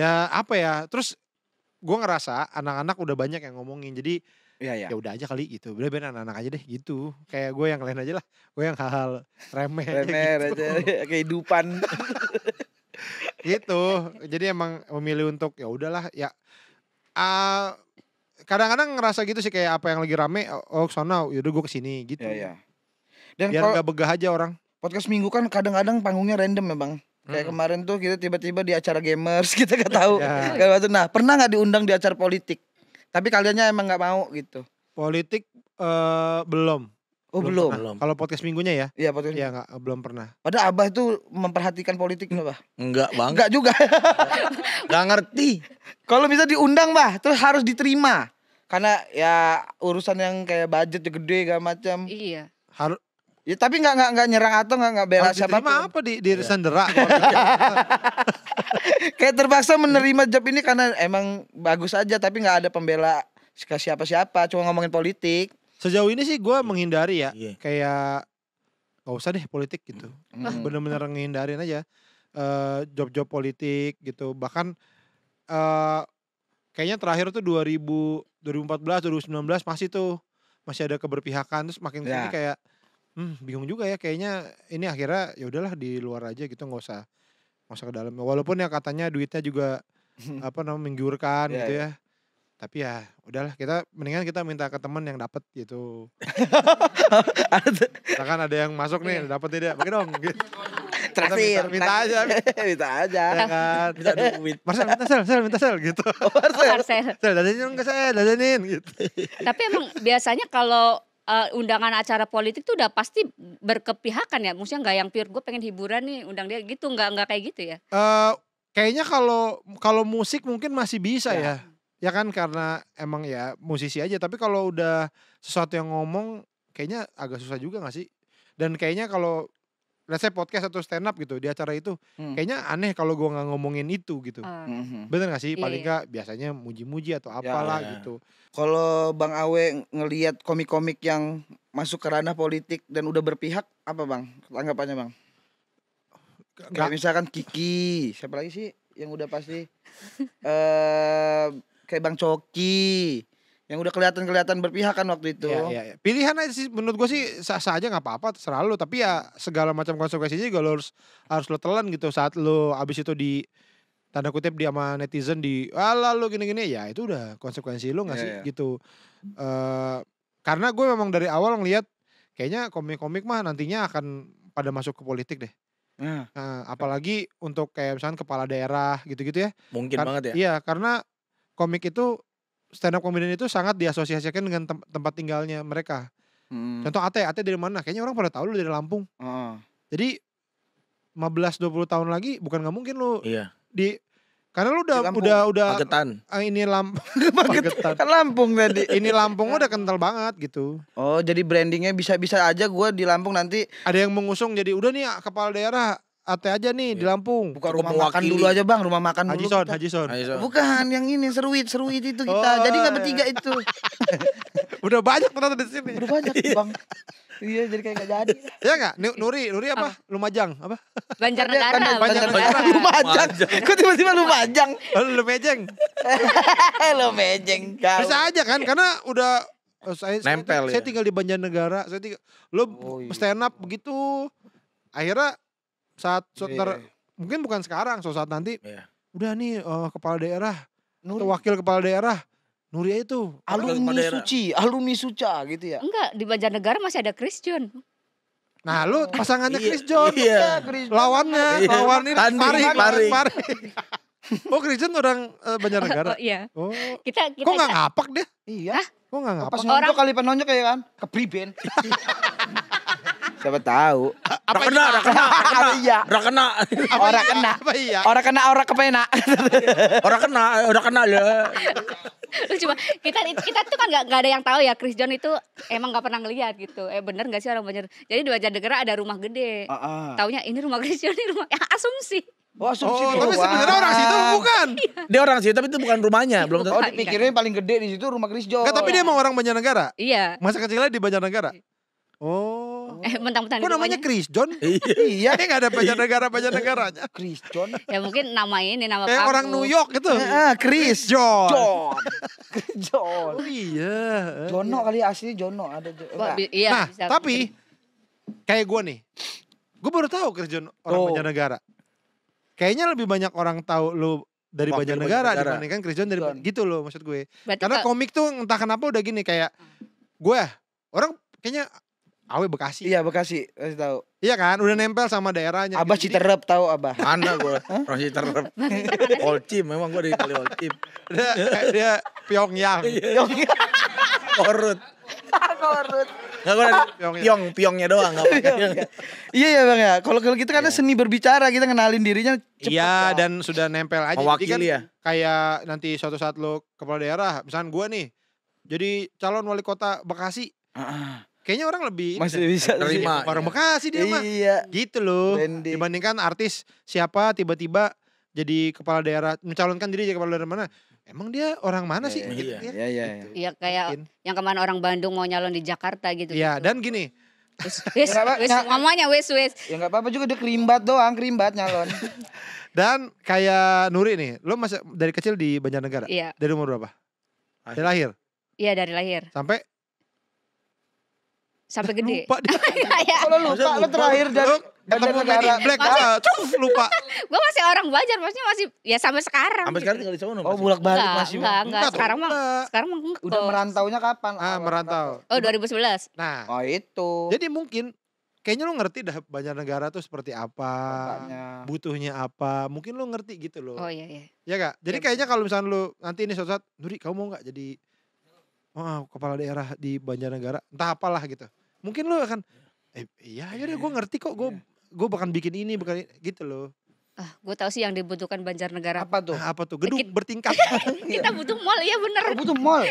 apa ya? Terus gue ngerasa anak-anak udah banyak yang ngomongin. Jadi Iya. ya udah aja kali gitu. Udah biar anak-anak aja deh gitu. Kayak gue yang lain aja lah. Gue yang hal-hal remeh aja Remer gitu. aja kehidupan. Gitu. Jadi emang memilih untuk ya udahlah ya. Kadang-kadang ngerasa gitu sih kayak apa yang lagi rame, oh sana yaudah gue kesini gitu. Iya. Dan Biar kalau gak begah aja orang. podcast minggu kan kadang-kadang panggungnya random ya Bang. Kayak kemarin tuh kita tiba-tiba di acara gamers kita gak tahu. Ya. Kayak waktu, nah pernah nggak diundang di acara politik? Tapi kaliannya emang nggak mau gitu. Politik belum. Oh belum. pernah. Kalau podcast minggunya ya? Iya podcast. Iya nggak, belum pernah. Padahal Abah itu memperhatikan politik nggak Bah? Enggak, Bang. Enggak juga. Enggak ngerti. Kalau bisa diundang Bah, terus harus diterima. Karena ya urusan yang kayak budget gede segala macam. Iya. Harus Ya tapi nggak nyerang atau nggak bela siapa diterima apa di sendera? Kayak terpaksa menerima job ini karena emang bagus aja tapi nggak ada pembela ke siapa-siapa, cuma ngomongin politik. Sejauh ini sih gue menghindari ya. Iya. Kayak gak usah deh politik gitu. Bener-bener ngehindarin aja job-job politik gitu. Bahkan kayaknya terakhir tuh 2014, 2019 masih ada keberpihakan. Terus makin Ya. sini kayak bingung juga ya. Kayaknya ini akhirnya ya udahlah di luar aja gitu, nggak usah ke dalam. Walaupun ya katanya duitnya juga menggiurkan Ya, gitu ya. ya. Tapi ya udahlah, kita mendingan kita minta ke temen yang dapet gitu. Misalkan ada yang masuk nih, dapet tidak, pakai dong. Gitu. Traktir. Minta aja. Minta aja. Ya kan. Minta duit. Marcel minta sel gitu. Marcel. Sel dadenin enggak sel, dadenin gitu. Tapi emang biasanya kalau undangan acara politik tuh udah pasti berkepihakan ya. Maksudnya nggak yang pure gue pengen hiburan nih undang dia gitu, nggak kayak gitu ya. Kayaknya kalau musik mungkin masih bisa ya. Ya kan karena emang ya musisi aja, tapi kalau udah sesuatu yang ngomong kayaknya agak susah juga gak sih? Dan kayaknya kalau let's say podcast atau stand up gitu di acara itu, kayaknya aneh kalau gua nggak ngomongin itu gitu. Bener gak sih? Iya, Paling iya. nggak biasanya muji-muji atau apalah ya. gitu. Kalau Bang Awe ngelihat komik-komik yang masuk ke ranah politik dan udah berpihak, apa Bang? Tanggapannya Bang? Kayak misalkan Kiki, siapa lagi sih yang udah pasti kayak Bang Coki yang udah kelihatan berpihak kan waktu itu. Ya. Pilihan aja sih menurut gue sih sah-sah aja nggak apa-apa terserah lu, tapi ya segala macam konsekuensinya juga lo harus lo telan gitu saat lo abis itu di tanda kutip di sama netizen di ala lu gini-gini, ya itu udah konsekuensi lu nggak sih gitu. Karena gue memang dari awal ngelihat kayaknya komik-komik mah nantinya akan pada masuk ke politik deh. Nah, apalagi untuk kayak misalnya kepala daerah gitu-gitu ya. Mungkin banget ya. Iya, karena komik itu stand up comedian itu sangat diasosiasikan dengan tempat tinggalnya mereka. Contoh Ate dari mana? Kayaknya orang pada tahu lu dari Lampung. Jadi 15-20 tahun lagi bukan nggak mungkin lu Iya. karena lu udah Magetan. ini Lampung. Kan Lampung tadi. Ini Lampung udah kental banget gitu. Oh, jadi brandingnya bisa-bisa aja gue di Lampung nanti Ada yang mengusung jadi udah nih kepala daerah Ate aja nih di Lampung. buka Cukup rumah makan mewakili. dulu aja Bang, rumah makan Haji dulu. Son. Bukan yang ini seruit itu kita. Oh, Jadi nggak bertiga itu. Udah banyak ternyata di sini. Udah banyak Bang. Iya, jadi kayak gak jadi. Ya enggak? Nuri apa? Lumajang apa? Banjarnegara. Banjarnegara. Lumajang. Kok tiba-tiba Lumajang? Lumajang. Lumajang kau. Bisa aja kan karena udah Nempel saya ya. tinggal di Banjarnegara, lo stand up begitu. Akhirnya saat mungkin bukan sekarang, saat nanti udah nih kepala daerah atau wakil kepala daerah Nuri itu alumni Suca gitu ya. Enggak, di Banjarnegara masih ada Chris John. Nah, lu pasangannya Chris John. Iya. Lawannya, lawan ini Pari. Oh, Chris John orang Banjarnegara. Oh, iya. Oh. Kita Kok enggak ngapak dia? Iya. Kok enggak ngapak? Pas nonjok kali penonjok kayak kan kepriben. Siapa tahu. Ora kena. Iya. Ora kena. Ora kena. Apa iya? Ora kepena. Ora kena ya. Lu cuma kita tuh kan nggak ada yang tahu ya Chris John itu emang nggak pernah ngelihat gitu. Bener nggak sih orang Banjar? Jadi di Banjarnegara ada rumah gede. Taunya ini rumah Chris John, ini rumah asumsi. Oh, asumsi tapi sebenarnya orang situ bukan. Dia orang sih, tapi itu bukan rumahnya, belum tentu. Oh, dipikirnya yang paling gede di situ rumah Chris John. Enggak, tapi dia emang orang Banjarnegara. Iya. Masa kecilnya di Banjarnegara. Oh. Mentang-mentang Kok namanya Chris John? Iya. Dia enggak ada Banjarnegaranya. Chris John. Ya mungkin nama Kayak kamu. orang New York gitu. Chris John. Chris John. Oh iya. Jono kali asli Jono ada. Iya, Nah, bisa. tapi kayak gue nih. Gue baru tahu Chris John orang Banjarnegara. Kayaknya lebih banyak orang tahu lu dari Wakil Banjarnegara Banjarnegara. dibandingkan Chris John dari gitu loh maksud gue. Berarti Karena komik tuh entah kenapa udah gini kayak gue orang kayaknya Awe Bekasi. Iya, Bekasi, kasih tahu. Iya kan, udah nempel sama daerahnya. Abah Jadi Citerep tahu Abah. Mana gue? Orang Citerep. Olcim, memang gue dari kali Olcim. dia Pyongyang. Korut. Korut. Enggak, gue dari piongnya doang. Iya ya Bang ya. Kalau kita kan seni berbicara, kita kenalin dirinya cepet. Iya, dan sudah nempel aja. Mewakili Jadi kan ya. kayak nanti suatu saat lo kepala daerah, misalnya gue nih jadi calon wali kota Bekasi. Kayaknya orang lebih Masih bisa terima. orang Bekasi dia mah. Iya. Gitu loh. Branding. Dibandingkan artis siapa tiba-tiba jadi kepala daerah, mencalonkan diri jadi kepala daerah mana? Emang dia orang mana sih? Gitu, Iya. ya. Iya. Iya kayak yang kemana orang Bandung mau nyalon di Jakarta gitu. Iya, dan gini, Wis, ngomongnya wis. Ya enggak apa-apa juga dia kerimbat doang, kerimbat nyalon. dan kayak Nuri nih, lo masih dari kecil di Banjarnegara? Iya. Dari umur berapa? Dari lahir? Iya dari lahir Sampai sampai gede. lupa dia. Iya. Kalau lupa lo terakhir dari Ketemu Men in Black, lupa. Gue masih orang Banjar, maksudnya masih ya sampai sekarang. Sampai sekarang tinggal di sana Oh masih? bolak-balik Enggak, masih. enggak. Enggak, Sekarang mah, enggak. sekarang mah ngekos. Udah merantaunya kapan? Merantau. Oh 2011. Nah, Oh itu. jadi mungkin kayaknya lu ngerti dah Banjarnegara tuh seperti apa, Makanya. butuhnya apa. Mungkin lu ngerti gitu loh. Oh iya iya. Ya gak? Jadi Iya, kayaknya kalau misalnya lu nanti ini suatu saat, Nuri kamu mau gak jadi kepala daerah di Banjarnegara? Entah apalah gitu. Mungkin lu akan, iya aja deh gue ngerti kok, gue bakal bikin ini, gitu loh. Gue tahu sih yang dibutuhkan Banjarnegara. Apa tuh? Nah, apa tuh? Gedung bertingkat. Kita butuh mall, iya bener. Oh, butuh mall.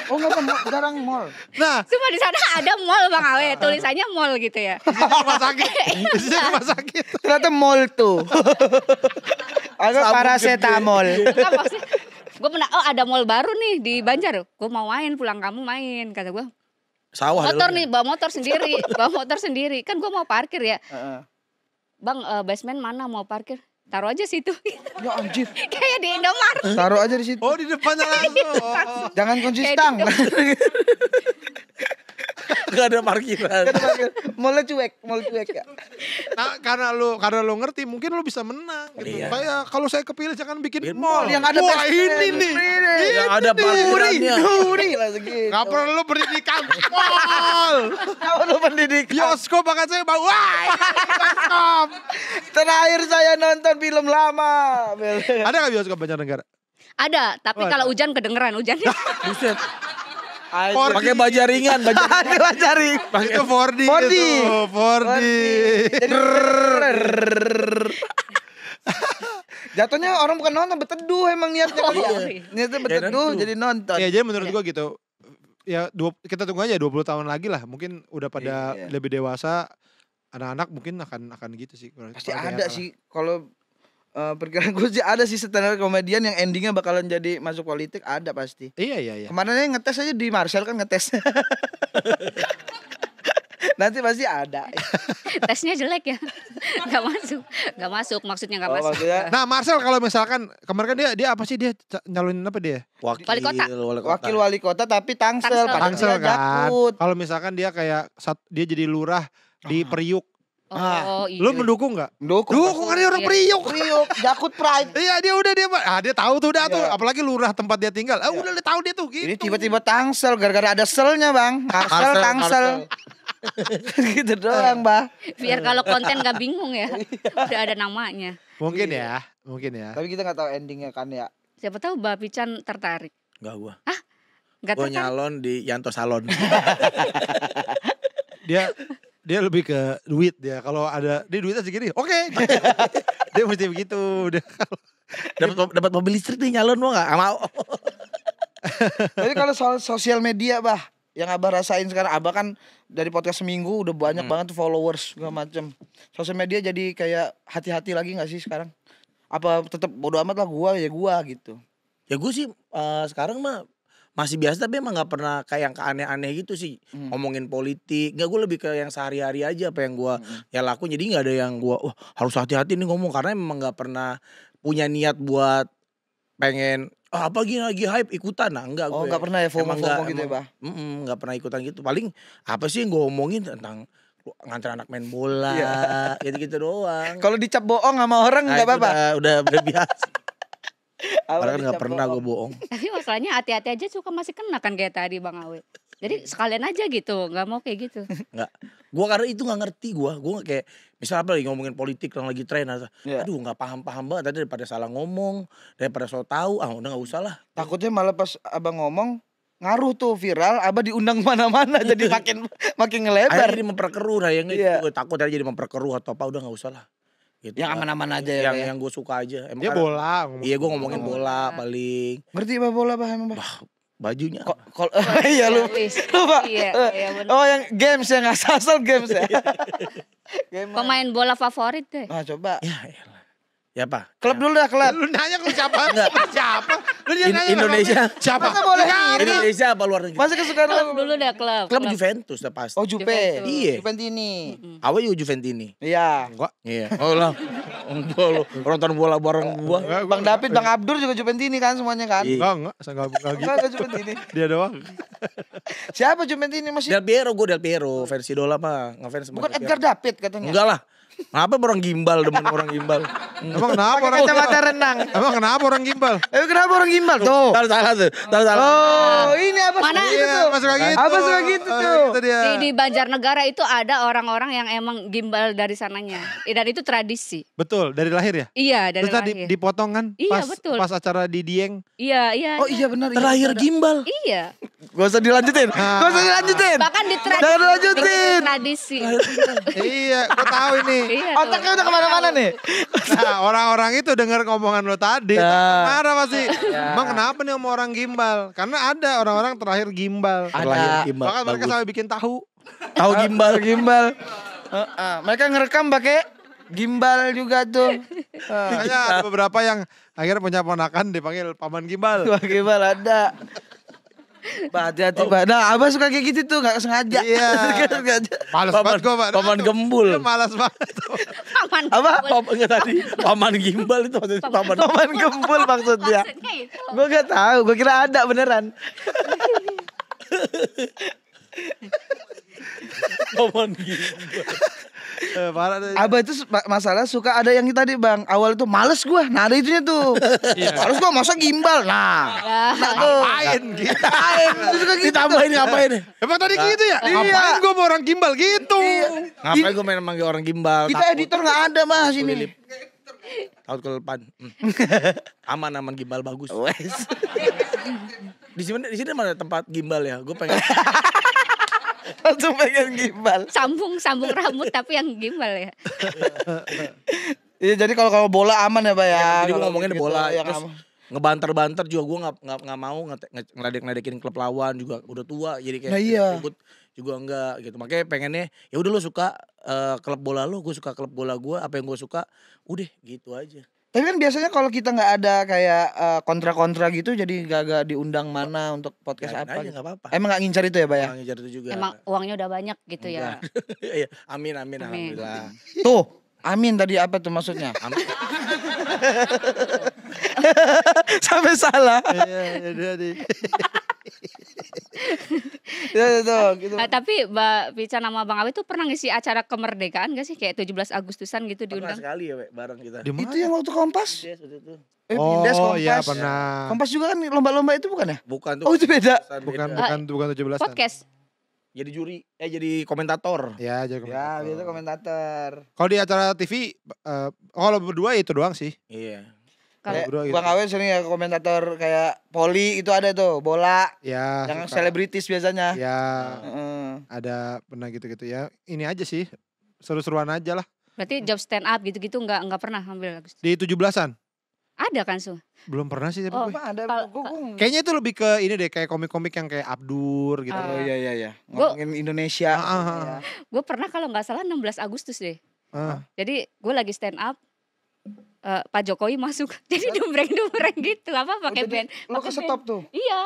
Oh nggak ada jarang mall. Nah, Cuma di sana ada mall Bang Awe, tulisannya mall gitu ya. rumah sakit. Isinya rumah sakit. Ternyata mall tuh. Agak paracetamol. Enggak maksudnya. Gue pernah, ada mall baru nih di Banjar. Gue mau main, pulang kamu main. Kata gue, Sawah motor dalamnya. nih, bawa motor sendiri. Bawa motor sendiri. Kan gue mau parkir ya. Heeh. Bang, basement mana mau parkir? Taruh aja situ. Ya anjir. Kayak di Indomaret. Taruh aja di situ. Oh di depannya langsung. Jangan kunci Kayak stang. Gak ada parkiran. Mallnya cuek, mall cuek ya. Nah, karena lu ngerti, mungkin lu bisa menang gitu. Iya. Saya kalau saya kepilih jangan bikin Bikin mall. Yang ada Wah, basement. ini nih. Yang ada parkirannya. Duri langsung gitu. Gak perlu pendidikan mall. Apa lu pendidikan? Bioskop bahkan saya bawa. Wah, bioskop. Terakhir saya nonton film lama. Ada gak bioskop Banjarnegara? Ada, tapi kalau hujan kedengeran hujannya. Buset. Por- Pakai baja ringan, baja Ada cari. Itu 4D. 4D. itu, 4D. Jadi jatuhnya orang bukan nonton, berteduh emang niatnya. Iya. Niatnya berteduh nonton. jadi nonton. Ya jadi menurut gua gitu. Ya kita tunggu aja 20 tahun lagi lah. Mungkin udah pada Iya. lebih dewasa. Anak-anak mungkin akan gitu sih. Pasti ada sih kalau perkiraan gue sih ada sih stand up komedian yang endingnya bakalan jadi masuk politik, ada pasti. Iya iya iya. Kemarin aja ngetes aja di Marcel kan ngetes. Nanti pasti ada. Tesnya jelek ya. Gak masuk. Gak masuk, maksudnya gak masuk. Maksudnya Nah Marcel kalau misalkan kemarin kan dia apa sih dia nyalonin apa dia? Wali kota. wakil wali kota tapi tangsel, Tangsel. padahal Tangsel dia kan. jakut. Kalau misalkan dia kayak dia jadi lurah di Priuk, Oh iya. lu mendukung nggak? Dukung. Dukung kan dia orang Iya. Priuk. Priuk, jakut pride. Iya dia tahu tuh udah tuh, Iya. apalagi lurah tempat dia tinggal. Udah tahu dia tuh gitu. Ini tiba-tiba tangsel gara-gara ada selnya bang. Marcel, tangsel. Gitu doang bah. Biar kalau konten gak bingung ya. Udah ada namanya. Mungkin ya. Tapi kita nggak tahu endingnya kan ya. Siapa tahu Mbak Pican tertarik. Enggak gua. Gak Gua tertarik. nyalon di Yanto Salon. Dia lebih ke duit dia. Kalau ada dia duitnya segini, oke. Dia mesti begitu. Dia Dapat mobil listrik nih nyalon mau enggak? Mau. Tapi kalau soal sosial media bah, yang abah rasain sekarang, abah kan dari podcast seminggu udah banyak banget tuh followers segala macem. Sosial media jadi kayak hati-hati lagi nggak sih sekarang? Apa tetap bodo amat lah gua gitu. Ya gue sih sekarang mah masih biasa tapi emang nggak pernah kayak yang aneh-aneh gitu sih. Ngomongin politik. Nggak, gue lebih ke yang sehari-hari aja apa yang gue ya lakuin. Jadi nggak ada yang gue harus hati-hati nih ngomong karena emang nggak pernah punya niat buat pengen apa gini lagi hype ikutan. Nah enggak gue. Oh nggak pernah ya Emang FOMO gitu ya bah? nggak pernah ikutan gitu. Paling apa sih yang gue omongin tentang nganter anak main bola gitu-gitu doang. Kalau dicap bohong sama orang Nah, nggak itu apa-apa. udah biasa. Apa Padahal kan nggak dicap pernah gue bohong? bohong. Tapi masalahnya hati-hati aja suka masih kena kan kayak tadi Bang Awe. Jadi sekalian aja gitu, gak mau kayak gitu. Nggak, gue karena itu nggak ngerti gue kayak misal apa lagi ngomongin politik yang lagi tren, Iya. aduh nggak paham banget. Tadi daripada salah ngomong, daripada so tahu, udah nggak usah lah. Takutnya malah pas abang ngomong ngaruh tuh viral, abah diundang mana-mana jadi makin Akhirnya ngelebar. jadi memperkeruh, nah yang Iya. itu gue takut aja jadi memperkeruh atau apa, udah nggak usah lah. Gitu. Yang aman-aman aja ya. Pak, ya? Yang gue suka aja. Emang dia kan- bola. Iya gue ngomongin bola paling Ngerti bah bola bah emang bah? bajunya. Iya lu. Wis. Lupa. Iya, iya bener. Oh yang games ya nggak asal games ya. Game Pemain bola favorit deh. Nah coba. Ya elah. Ya apa? Klub dulu dah klub. Lu nanya lu siapa? Siapa? Lu dia nanya Indonesia. siapa? Masa boleh ini? Indonesia apa luar negeri? Masa kesukaan Klub lu? dulu deh klub. Klub Juventus udah pasti. Oh Juve. Juventus. Iya. Juventini. Awalnya Juventini. Iya. Enggak. Iya. Oh lah. Orang nonton bola bareng gua. Bang David, Bang Abdur juga Juventini kan semuanya kan? Iya. Enggak gitu. Enggak Juventini. Dia doang. Siapa Juventini masih? Del Piero, gue Del Piero, fans idola mah, ngefans sama Bukan Del Edgar Piero. David katanya. Enggak lah. Kenapa orang gimbal, demen orang gimbal? Emang kenapa Pakai orang kacamata renang. Emang kenapa orang gimbal? Kenapa orang gimbal tuh? Salah tuh. Oh, ini apa Mana? gitu tuh? Apa suka gitu? Apa suka gitu tuh? Gitu dia. Di Banjarnegara itu ada orang-orang yang emang gimbal dari sananya. Dan itu tradisi. Betul, dari lahir ya? Iya, dari Terus tadi lahir. dipotong kan Iya, pas betul. pas acara di Dieng. Iya, iya. Oh iya benar. Terlahir gimbal. Iya. Gak usah dilanjutin. Gak usah dilanjutin. Bahkan di Jangan dilanjutin. tradisi. Iya, gue tahu ini. Iya. Otaknya udah kemana-mana nih. Nah, orang-orang itu dengar ngomongan lo tadi, Nah. marah pasti. Emang kenapa nih sama orang gimbal? Karena ada orang-orang terakhir gimbal. Terlahir gimbal. Bahkan mereka Bagus. sampai bikin tahu. Tahu gimbal. Gimbal. Mereka ngerekam pakai gimbal juga tuh. Makanya ada beberapa yang akhirnya punya ponakan dipanggil paman gimbal. Wah, gimbal ada. Pak, hati-hati, Pak. Nah, Abah suka kayak gitu tuh, gak sengaja. Iya. Nggak sengaja. Males Paman- banget gue, Pak. paman Aduh, gembul. dia malas banget. Paman Apa? gembul. Enggak tadi. Paman gimbal itu maksudnya paman. Paman gembul maksudnya. Maksudnya itu. Gue gak tahu, gue kira ada beneran. Paman gimbal. Parah deh. Abah itu masalah suka ada yang tadi bang. Awal itu males gue. Nah ada itunya tuh. Males gue masa gimbal. Nah. Ngapain gitu? Dia suka gitu. Ditambahin ngapain nih? Emang tadi gitu ya? Iya. Ngapain gue mau orang gimbal gitu? Ngapain gue main manggil orang gimbal? Kita Takut. editor gak ada mas ini. Lilip. Takut kelepan. Aman gimbal bagus. Wes. Di sini mana tempat gimbal ya? Gue pengen. Langsung pengen gimbal. Sambung rambut tapi yang gimbal ya. Iya jadi kalau bola aman ya pak ya. Jadi gue Kalau ngomongin gitu, bola. yang Terus aman. ngebanter-banter juga gue nggak mau ngeledek-ledekin klub lawan juga udah tua jadi kayak Nah, iya. ribut juga enggak gitu. Makanya pengennya ya udah lu suka klub bola lu, gue suka klub bola gue, apa yang gue suka udah gitu aja. Tapi kan biasanya kalau kita nggak ada kayak kontra-kontra gitu, jadi gak diundang mana untuk podcast Biarin apa? aja Gitu. nggak apa-apa. Emang nggak ngincar itu ya, Pak ya? Orang ngejar itu juga. Emang uangnya udah banyak gitu ya. Iya, amin alhamdulillah. Tuh, amin tadi apa tuh maksudnya? Sampai salah. Iya, jadi. Ya tuh, gitu. Tapi Mbak Pica sama Bang Awi tuh pernah ngisi acara kemerdekaan gak sih? Kayak 17 Agustusan gitu Pernah diundang. sekali ya, Wek, bareng kita. Di mana? Itu yang waktu Kompas? Yes, waktu itu. Pindes Oh Kompas. iya pernah. Kompas juga kan lomba-lomba itu bukan ya? Bukan tuh. Oh itu beda. Bukan Beda. bukan 17-an. Podcast. Jadi juri, jadi komentator. Ya, jadi Ya, komentator. biasa komentator. Kalau di acara TV kalau berdua itu doang sih. Iya. Kalau Kayak berdua gitu. Bang Awen sering ya komentator kayak poli itu ada tuh, bola. Ya. Yang suka. selebritis biasanya. Ya, Heeh. ada pernah gitu-gitu ya. Ini aja sih. Seru-seruan aja lah. berarti job stand up gitu-gitu nggak pernah ambil Agustus. Di 17-an Ada kan Su? belum pernah sih tapi Oh, gue. Emang ada Kalau- gua- Kayaknya itu lebih ke ini deh kayak komik-komik yang kayak Abdur gitu. Oh iya iya iya. Gua- Ngomongin Indonesia. Ah, ah, Ya. Gue pernah kalau nggak salah 16 Agustus deh. Ah. Jadi gue lagi stand up. Pak Jokowi masuk. Jadi dumbreng gitu. Apa Oh, pakai jadi band? Lo Pakai ke stop tuh. band. Iya.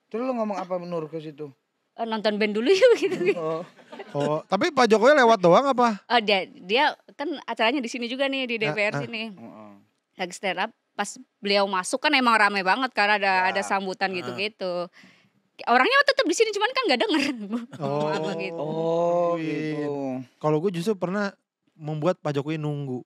Terus lo ngomong apa Nur ke situ? Nonton band dulu yuk gitu. Oh. Oh, tapi Pak Jokowi lewat doang apa? Dia kan acaranya di sini juga nih di DPR sini. Heeh. Lagi stand up. Pas beliau masuk kan emang rame banget karena Ya. ada sambutan gitu-gitu. Orangnya tetap di sini cuman kan nggak denger. Oh. Apa gitu. Oh Win. gitu. Kalau gue justru pernah membuat Pak Jokowi nunggu.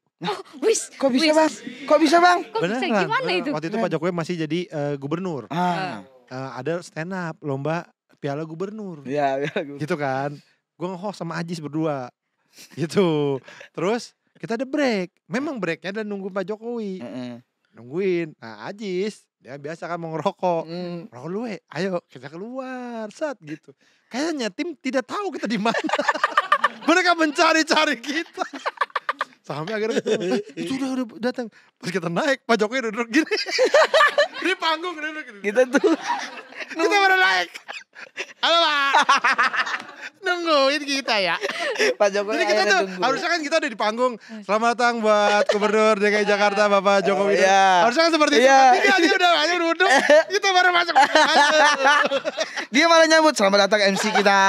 Wis, Kok bisa wis. bang? Kok bisa bang? Kok bisa gimana itu? Waktu itu Pak Jokowi masih jadi gubernur. Ah. Ada stand up lomba Piala Gubernur. Ya, Gitu kan. Gue nge-host sama Ajis berdua. Gitu. Terus kita ada break. Memang breaknya dan nunggu Pak Jokowi. Nungguin. Nah Ajis dia biasa kan mau ngerokok. Rokok dulu ayo kita keluar saat gitu. Kayaknya tim tidak tahu kita di mana. Mereka mencari-cari kita. Sampai akhirnya ketemu. Itu udah datang. Pas kita naik Pak Jokowi duduk gini. Di panggung duduk gini. Kita tuh Kita baru naik. Halo Pak. Nungguin kita ya. Pak Jokowi Jadi kita akhirnya tuh tunggu. harusnya kan kita udah di panggung. Selamat datang buat Gubernur DKI Jakarta Bapak Jokowi. iya. Harusnya kan seperti itu. Iya. Tapi dia udah aja duduk. Kita baru masuk. Dia malah nyambut selamat datang MC kita.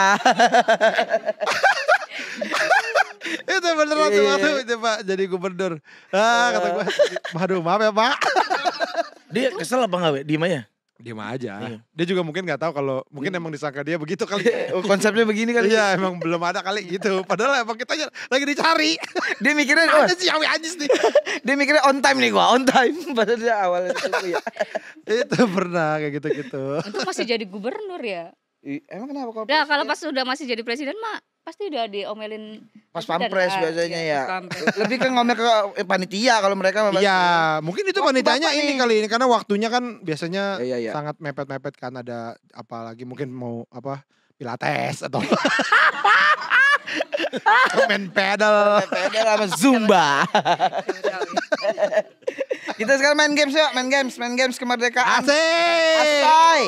Itu Itu bener waktu Iya. itu Pak jadi gubernur. Kata gue, aduh maaf ya Pak. Dia kesel apa enggak, We? Diem aja. Diam aja. Iya. Dia juga mungkin nggak tahu kalau mungkin emang disangka dia begitu kali. Oh, konsepnya begini kali. Iya emang belum ada kali gitu. Padahal emang kita lagi dicari. Dia mikirnya, oh, Ada si Awi Ajis nih. dia mikirnya on time nih gua, on time. Padahal dia awalnya tunggu ya. Itu pernah kayak gitu-gitu. Itu masih jadi gubernur ya. Emang kenapa kalau Nah kalau pas udah masih jadi presiden mah pasti udah diomelin pas presiden pampres kan. biasanya Iya, ya. pas pampres. Lebih ke ngomel ke panitia kalau mereka mah pasti. Iya, mungkin itu Waktu panitianya Bapak ini nih. kali ini karena waktunya kan biasanya Iya, iya. sangat mepet-mepet kan ada apalagi mungkin mau apa pilates atau main pedal. Pedal sama Zumba. Kita sekarang main games yuk, main games kemerdekaan. Asik. Asai.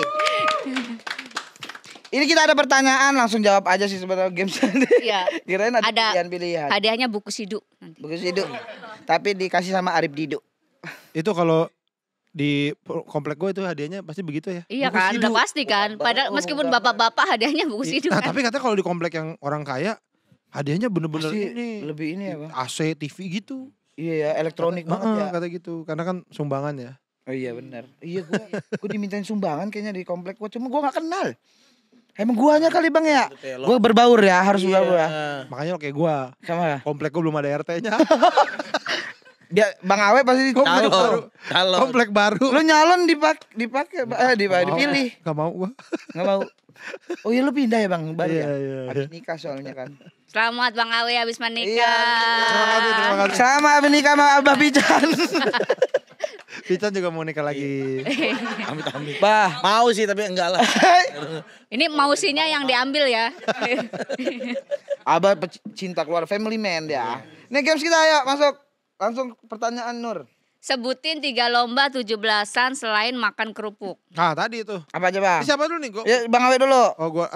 Ini kita ada pertanyaan, langsung jawab aja sih sebenarnya games. Iya. Kirain ada Ada pilihan-pilihan. hadiahnya buku siduk nanti. Bagus hidup. Tapi dikasih sama Arif Dido. Itu kalau di komplek gue itu hadiahnya pasti begitu ya. Iya Buku kan, udah siduk. pasti kan. Padahal Oh, meskipun bapak. bapak-bapak hadiahnya buku siduk Nah, kan. tapi katanya kalau di komplek yang orang kaya hadiahnya bener-bener Pasti ini lebih ini ya, Bang. AC, TV gitu. Iya ya, elektronik banget ya. Kata gitu. Karena kan sumbangan ya. Oh iya benar. Iya gua dimintain sumbangan kayaknya di komplek gua, cuma gua gak kenal. Emang guanya kali Bang ya? Gua berbaur ya, harus berbaur ya. Makanya lo kayak gua. Sama. Komplek gua belum ada RT-nya. Dia Bang Awe pasti Komplek baru. Kalau Komplek baru. Lu nyalon dipilih. Gak mau gua. Enggak mau. Oh iya lu pindah ya Bang, baru Iya, ya. iya, Habis nikah soalnya kan. Selamat Bang Awe habis menikah. Iya. Terima kasih. Sama habis nikah sama Abah Pican. Pican juga mau nikah lagi. amit-amit. Bah. Mau sih tapi enggak lah. Ini mausinya yang diambil ya. Abah cinta keluar family man dia. Nih games kita ayo masuk. Langsung pertanyaan Nur. Sebutin 3 lomba 17-an selain makan kerupuk. Nah tadi itu. Apa aja Bang? Ini siapa dulu nih? Gua, Ya Bang Awe dulu. oh gua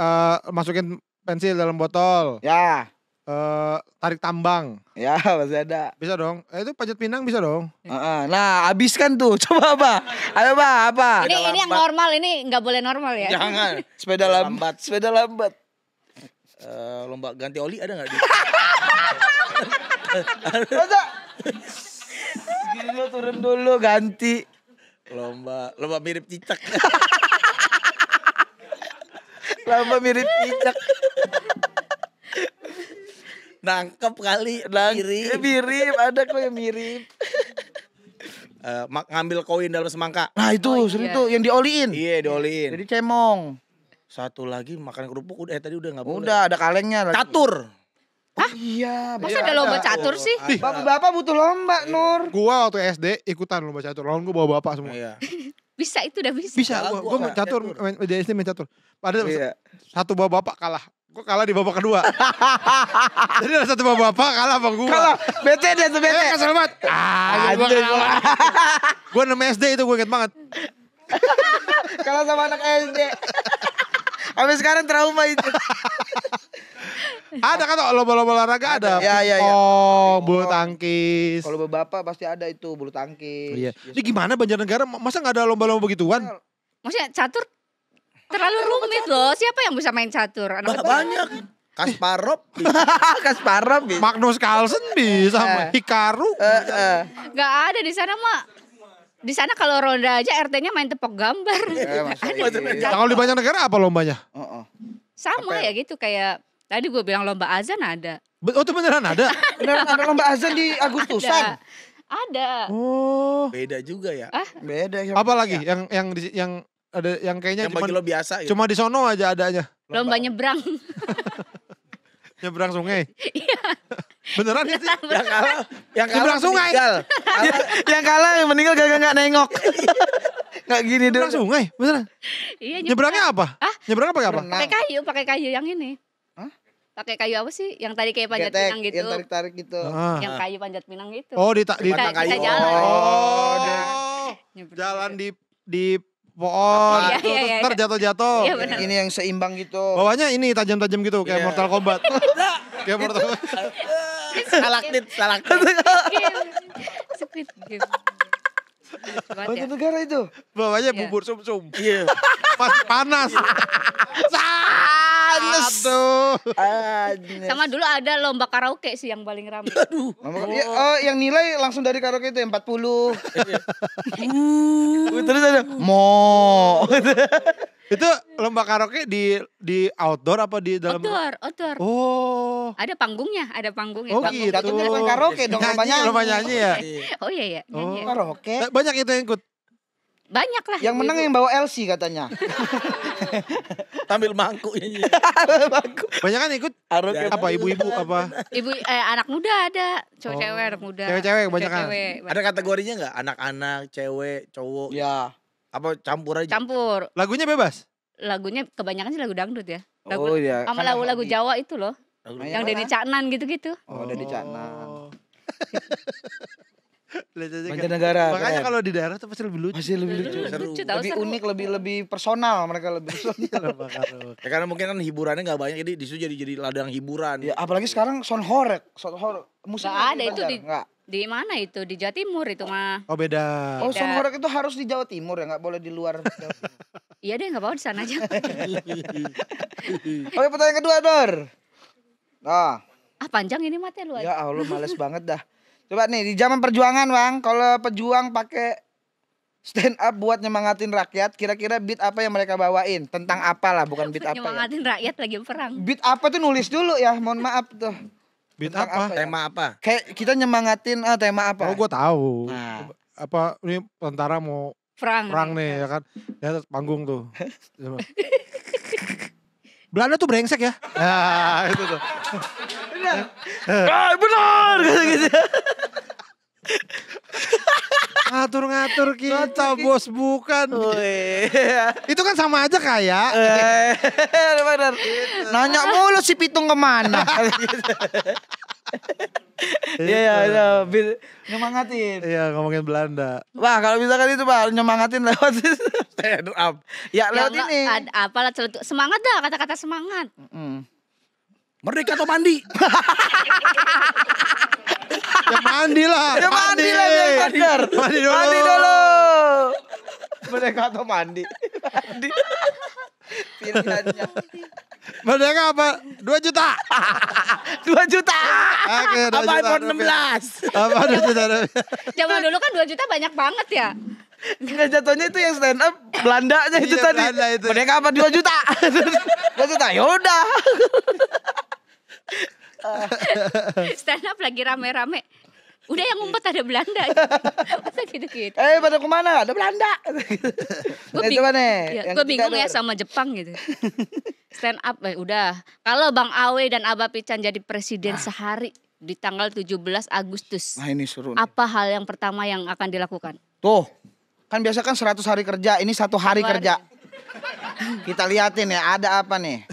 masukin pensil dalam botol. Ya. Tarik tambang. Ya masih ada. Bisa dong. Itu panjat pinang bisa dong. Nah habiskan tuh. Coba apa? Ayo apa? Ini yang normal, ini nggak boleh normal ya. Jangan. Sepeda lambat. Sepeda lambat. Lomba ganti oli ada enggak di? Masa? Gini lo turun dulu ganti. Lomba mirip cicak. Lama mirip cicak. Nangkep kali, mirip. Mirip. Ada kok yang mirip. Ngambil koin dalam semangka. Nah itu Oh, sering iya. tuh yang dioliin. Iya, dioliin. Jadi cemong. Satu lagi makan kerupuk tadi udah enggak boleh. Udah ada kalengnya lagi. Catur. Oh, iya. Masa ada lomba catur sih? Bapak-bapak butuh lomba Nur. Gua waktu SD ikutan lomba catur. Lawan gua bawa bapak semua. Iya. Bisa itu udah bisa. Bisa Kalah gua main gua catur, main di SD main catur. Padahal Iya. satu bawa bapak kalah. Gua kalah di babak kedua. Jadi ada satu bawa bapak kalah sama gua. Kalau bete dia tuh bete. Kesel banget. Gua Anjing. kalah. Gua 6 SD itu gua inget banget. Kalau sama anak SD. Sampai sekarang trauma itu. Ada kan lomba-lomba olahraga ada. Iya, iya, iya. Oh, bulu tangkis. Kalau bapak pasti ada itu bulu tangkis. Iya. Ini gimana Banjarnegara masa nggak ada lomba-lomba begituan? Maksudnya catur terlalu rumit loh. Siapa yang bisa main catur? Anak kecil. Banyak. Kasparov. Kasparov gitu. Magnus Carlsen bisa, sama Hikaru. Nggak ada di sana mah. Di sana kalau ronda aja RT-nya main tepok gambar. Masa Ada. iya. Kalau di Banjarnegara apa lombanya? Sama ya gitu kayak tadi gue bilang lomba azan ada. Oh itu beneran ada? Beneran ada lomba azan di Agustusan. Ada. Oh. Beda juga ya. Beda. Apa lagi yang ada yang kayaknya Yang bagi lo biasa ya. cuma di sono aja adanya. Lomba nyebrang. Nyebrang sungai. Beneran ya sih? Yang kalah Nyebrang sungai. meninggal. Yang kalah yang meninggal gak nengok. Gak gini dulu. Nyebrang sungai, beneran. Iya Nyebrangnya apa? Nyebrang apa? pakai kayu yang ini. Hah? Pakai kayu apa sih? Yang tadi kayak panjat Getek, pinang gitu. yang tarik-tarik gitu. Ah. Yang kayu panjat pinang gitu. Oh di Kita kayu. jalan. Oh. Nyebrang. Jalan di pohon. Iya, Terus iya, iya. ntar jatuh-jatuh. Iya, benar. Ini yang seimbang gitu. Bawahnya ini tajam-tajam gitu kayak Iya. Mortal Kombat. Kayak Mortal Kombat. Stalaktit. Squid Game. Lucu banget ya. Banjarnegara itu. Bawahnya Iya. bubur sum-sum. Iya. Pas panas. Panas Aduh. Anjir. Sama dulu ada lomba karaoke sih yang paling ramai. Ya, oh, yang nilai langsung dari karaoke itu yang 40. Terus ada mo. Itu lomba karaoke di outdoor apa di dalam? Outdoor. Oh. Ada panggungnya. Oh gitu. Jatuhnya bukan karaoke dong, Lomba nyanyi ya. Oh iya ya. Oh. Karaoke. Banyak itu yang ikut. Banyak lah. Yang menang yang bawa LC katanya. Tampil mangkuk ini. Banyak kan ikut. Karaoke. Apa ibu-ibu apa? Ibu anak muda ada, cewek-cewek anak muda. Cewek-cewek banyak kan? Cewek-cewek. Ada kategorinya nggak? Anak-anak, cewek, cowok. Ya. Apa campur aja? Campur. Lagunya bebas. Lagunya kebanyakan sih lagu dangdut ya. Oh iya. Sama Karena lagu-lagu hobi. Jawa itu loh. Nah, Yang mana? Denny Caknan gitu-gitu. Oh, udah di Caknan. Lihat aja kan. Mancanegara. Makanya keren. kalau di daerah tuh pasti lebih lucu. Masih lebih lucu. Lucu tau, Lebih seru. unik, lebih personal mereka lebih personal. Lomba karaoke. Ya karena mungkin kan hiburannya nggak banyak, jadi di situ jadi ladang hiburan. Ya apalagi sekarang sound horror. Musik Nggak ada itu di Enggak. di mana itu di Jawa Timur itu mah. Oh beda. Oh, Beda. sound horror itu harus di Jawa Timur ya, nggak boleh di luar. Jawa Timur. Iya deh nggak apa-apa di sana aja. Oke, pertanyaan kedua, Dor. Nah, Panjang ini mati lu aja. ya Allah males banget dah. Coba nih di zaman perjuangan, Bang, kalau pejuang pakai stand up buat nyemangatin rakyat, kira-kira beat apa yang mereka bawain? Tentang apa lah, bukan beat apa ya? Nyemangatin rakyat lagi perang. Beat apa tuh nulis dulu ya, mohon maaf tuh. Beat Tentang apa? ya? Tema apa? Kayak kita nyemangatin tema apa? Oh gue tahu. Nah. Apa ini tentara mau perang nih ya kan? Ya atas panggung tuh. Belanda tuh brengsek ya. Ya itu tuh. Benar gitu. Ngatur-ngatur kita bos bukan. Wih. Itu kan sama aja kayak. Benar. Nanya mulu si Pitung kemana? Iya, nyemangatin. Iya ngomongin Belanda. Wah, kalau misalkan itu Pak, nyemangatin lewat Stand up. ya Ya lewat enggak, ini. apalah celetuk. Semangat dah kata-kata semangat. Merdeka atau mandi? Ya mandi lah. Ya mandi lah yang benar. Mandi dulu. Mandi dulu. Mereka atau mandi. Mandi. Pilihannya. Merdeka apa? 2 juta. 2 juta. Oke, 2 Apa juta iPhone rupiah. 16? Apa 2 juta rupiah? Zaman dulu kan 2 juta banyak banget ya. Enggak jatuhnya itu yang stand up Belanda aja itu Iya, tadi. Belanda itu. Mereka apa 2 juta? 2 juta. Ya udah. Stand up lagi rame-rame. Udah yang ngumpet ada Belanda. Masa gitu-gitu. Pada kemana? Ada Belanda. Gue Coba nih. yang gue ketiga, bingung ya Dor. sama Jepang gitu. Stand up udah. Kalau Bang Awe dan Abah Pican jadi presiden sehari di tanggal 17 Agustus. Nah ini suruh. Apa hal yang pertama yang akan dilakukan? Tuh. Kan biasa kan 100 hari kerja, ini 1 hari Satu hari. kerja. Kita liatin ya, ada apa nih?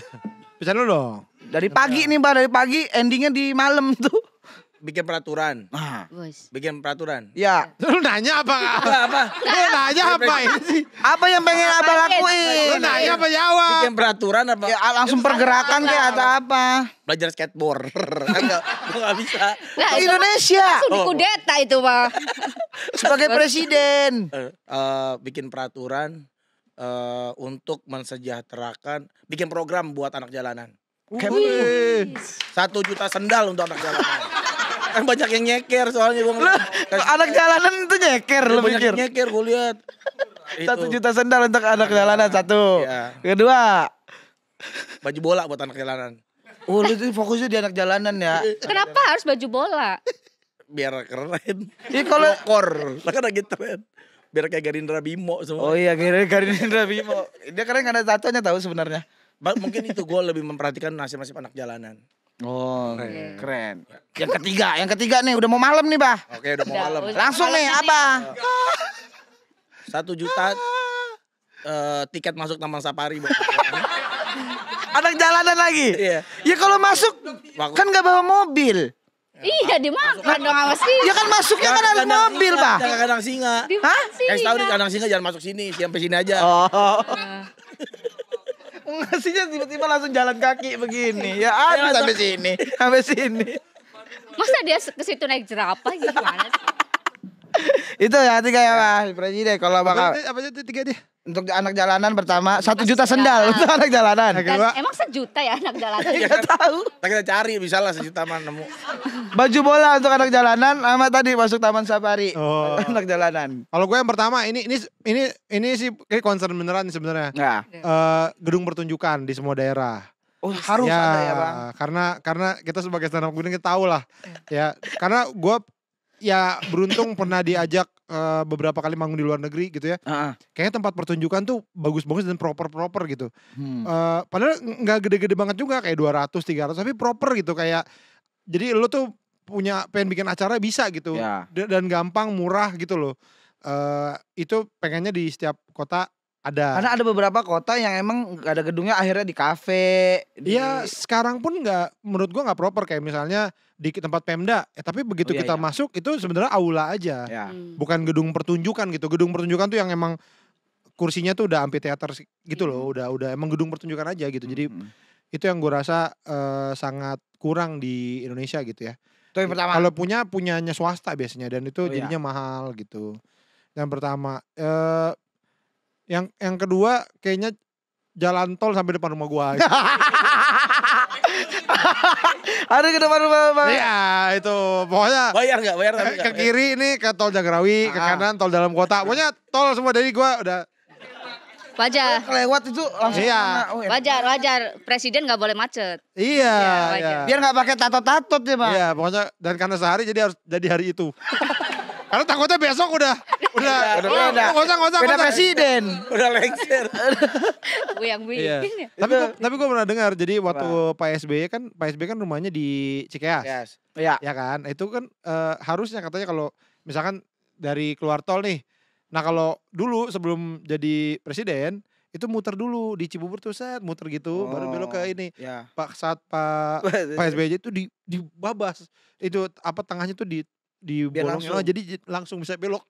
Bisa dulu dong. Dari pagi nih, Mbak, dari pagi endingnya di malam tuh. Bikin peraturan. Nah, Bos. Bikin peraturan. ya. Lu nanya apa? Apa? Lu nanya apa ini sih? Apa yang pengen Abah Lu lakuin? nanya apa jawab? Bikin peraturan apa? Ya langsung pergerakan kayak atau apa? Belajar skateboard. Kan gak bisa. Nah, itu Indonesia langsung dikudeta itu, Pak. sebagai presiden. Bikin peraturan untuk mensejahterakan, bikin program buat anak jalanan. Wih. 1 juta sendal untuk anak jalanan. Kan banyak yang nyeker soalnya gue Anak jalanan itu nyeker lu banyak pikir. yang nyeker gue lihat. 1 juta sendal untuk anak jalanan satu. Iya. Kedua, Baju bola buat anak jalanan. oh lu itu fokusnya di anak jalanan ya. Kenapa harus baju bola? Biar keren. Iya kalau Lokor. Lah kan lagi tren. Biar kayak Gerindra Bimo semua. oh iya Gerindra Bimo. Dia keren karena tatonya tahu sebenarnya. Mungkin itu gue lebih memperhatikan nasib-nasib anak jalanan. Oh, keren. Yang ketiga nih udah mau malam nih, Bah. Oke udah mau Udah, malam. udah. Langsung nih, apa? 1 juta tiket masuk Taman Safari buat Anak jalanan lagi. Iya. Ya kalau masuk kan nggak bawa mobil. Iya dimakan dong sama sih. Ya kan masuknya kan harus mobil, Bah. Jangan kandang singa. Hah? Kasih tahu di kandang singa jangan masuk sini, sampai sini aja. Oh. Ngasihnya tiba-tiba langsung jalan kaki begini. Ya habis sampai sini, sampai sini. Masa dia ke situ naik jerapah gimana sih? Itu ya 3 ya Pak Presiden. Kalau bakal Apa itu 3 dia? untuk anak jalanan pertama 1 juta sendal untuk anak jalanan. Yang Dan kedua, emang sejuta ya anak jalanan? Enggak tahu. Nah, kita cari bisa lah sejuta mah nemu. Baju bola untuk anak jalanan sama tadi masuk taman safari. Oh. Anak jalanan. kalau gue yang pertama ini sih kayak concern beneran nih sebenarnya. Nah, Gedung pertunjukan di semua daerah. oh harus ada ya Bang. Karena kita sebagai stand up comedian kita tahu lah. Ya, karena gue ya beruntung pernah diajak beberapa kali manggung di luar negeri gitu ya. Heeh. Kayaknya tempat pertunjukan tuh bagus-bagus dan proper gitu. Padahal nggak gede-gede banget juga kayak 200 300 tapi proper gitu kayak jadi lo tuh pengen bikin acara bisa gitu. Ya. Dan gampang, murah gitu loh. Itu pengennya di setiap kota ada. Karena ada beberapa kota yang emang gak ada gedungnya akhirnya di kafe. Iya, sekarang pun menurut gua nggak proper kayak misalnya di tempat Pemda. Tapi begitu Oh, iya, kita iya. masuk itu sebenarnya aula aja. Ya. Bukan gedung pertunjukan gitu. Gedung pertunjukan tuh yang emang kursinya tuh udah amphitheater gitu loh, udah emang gedung pertunjukan aja gitu. Jadi itu yang gue rasa sangat kurang di Indonesia gitu ya. Itu yang pertama. Kalau punyanya swasta biasanya dan itu Oh, iya. jadinya mahal gitu. Yang pertama, yang kedua kayaknya jalan tol sampai depan rumah gua. Ada ke depan rumah Bang. Iya itu pokoknya Bayar enggak? Bayar tapi ke nggak? kiri ini ke tol Jagorawi, ke kanan tol dalam kota. Pokoknya tol semua dari gua udah. Wajar, Kelewat itu langsung Iya. kemana. Oh, enak. wajar. Presiden nggak boleh macet. Iya, wajar. iya. Biar gak pakai tato-tatot ya Bang. Iya, pokoknya dan karena sehari jadi harus jadi hari itu. Karena takutnya besok udah Udah beda. nggak usah. Beda presiden. Udah lengser. Yang Iya. bikin ya. Tapi gue pernah dengar jadi waktu Pak SBY kan rumahnya di Cikeas. Yes. Iya. Ya kan? Itu kan harusnya katanya kalau misalkan dari keluar tol nih. Nah, kalau dulu sebelum jadi presiden itu muter dulu di Cibubur tuh muter gitu baru belok ke ini. Ya. Pak SBY itu dibabas. Itu apa tengahnya tuh Biar dibolongin langsung. jadi langsung bisa belok.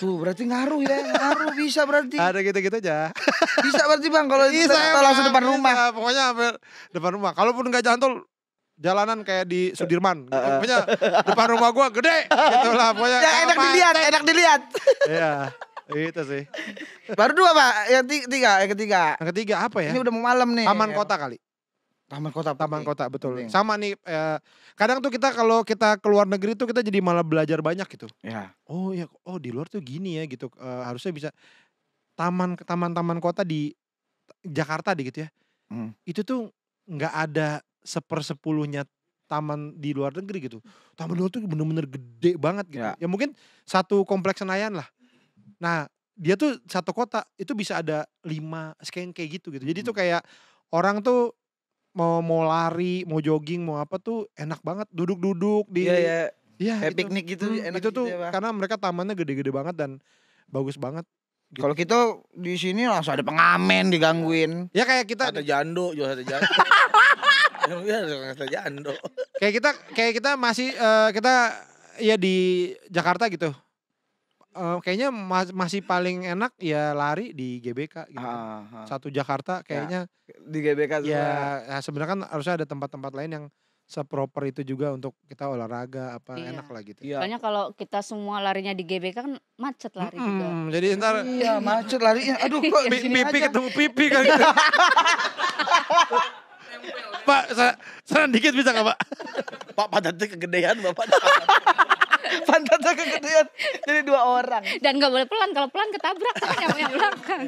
Tuh berarti ngaruh ya. Ngaruh bisa berarti. Ada gitu-gitu aja. Bisa berarti Bang kalau itu Bisa, langsung depan bisa. rumah. Pokoknya sampai depan rumah. Kalaupun nggak jalan tol, jalanan kayak di Sudirman. Pokoknya depan rumah gua gede. Gitu lah. Pokoknya Ya enak dilihat, enak dilihat. Iya, itu sih. Baru 2 Pak, yang ketiga. Yang ketiga apa ya? Ini udah mau malam nih. Taman kota kali. Taman kota. Taman penting. kota betul. Penting. Sama nih. Kadang tuh kalau kita keluar negeri tuh kita jadi malah belajar banyak gitu. Ya. Oh ya, di luar tuh gini ya gitu. Harusnya bisa taman kota di Jakarta deh gitu ya. Itu tuh nggak ada 1/10-nya taman di luar negeri gitu. Taman luar tuh bener-bener gede banget gitu. Ya. Ya mungkin satu kompleks Senayan lah. Nah dia tuh satu kota itu bisa ada 5 kayak gitu. Jadi tuh kayak orang tuh mau lari, mau jogging, mau apa tuh enak banget duduk-duduk di. Iya ya. Iya, Kayak itu. piknik gitu enak Itu gitu tuh ya, Bang. karena mereka tamannya gede-gede banget dan bagus banget. Kalau kita di sini langsung ada pengamen digangguin. Ya kayak kita Sate jando, jual sate jando. Iya, sate jando. kayak kita masih kita ya di Jakarta gitu. Kayaknya masih paling enak ya lari di GBK gitu. Satu Jakarta kayaknya Di GBK semua. ya sebenarnya kan harusnya ada tempat-tempat lain yang seproper itu juga untuk kita olahraga apa Iya. enak lah gitu. Iya. Soalnya kalau kita semua larinya di GBK kan macet lari juga. Jadi ntar Iya, macet larinya. Aduh, kok di sini pipi aja. ketemu pipi kan. Pak, saran dikit bisa gak Pak? Pak pantatnya kegedean Bapak. Pantatnya kegedean. Jadi 2 orang. Dan nggak boleh pelan, kalau pelan ketabrak yang belakang.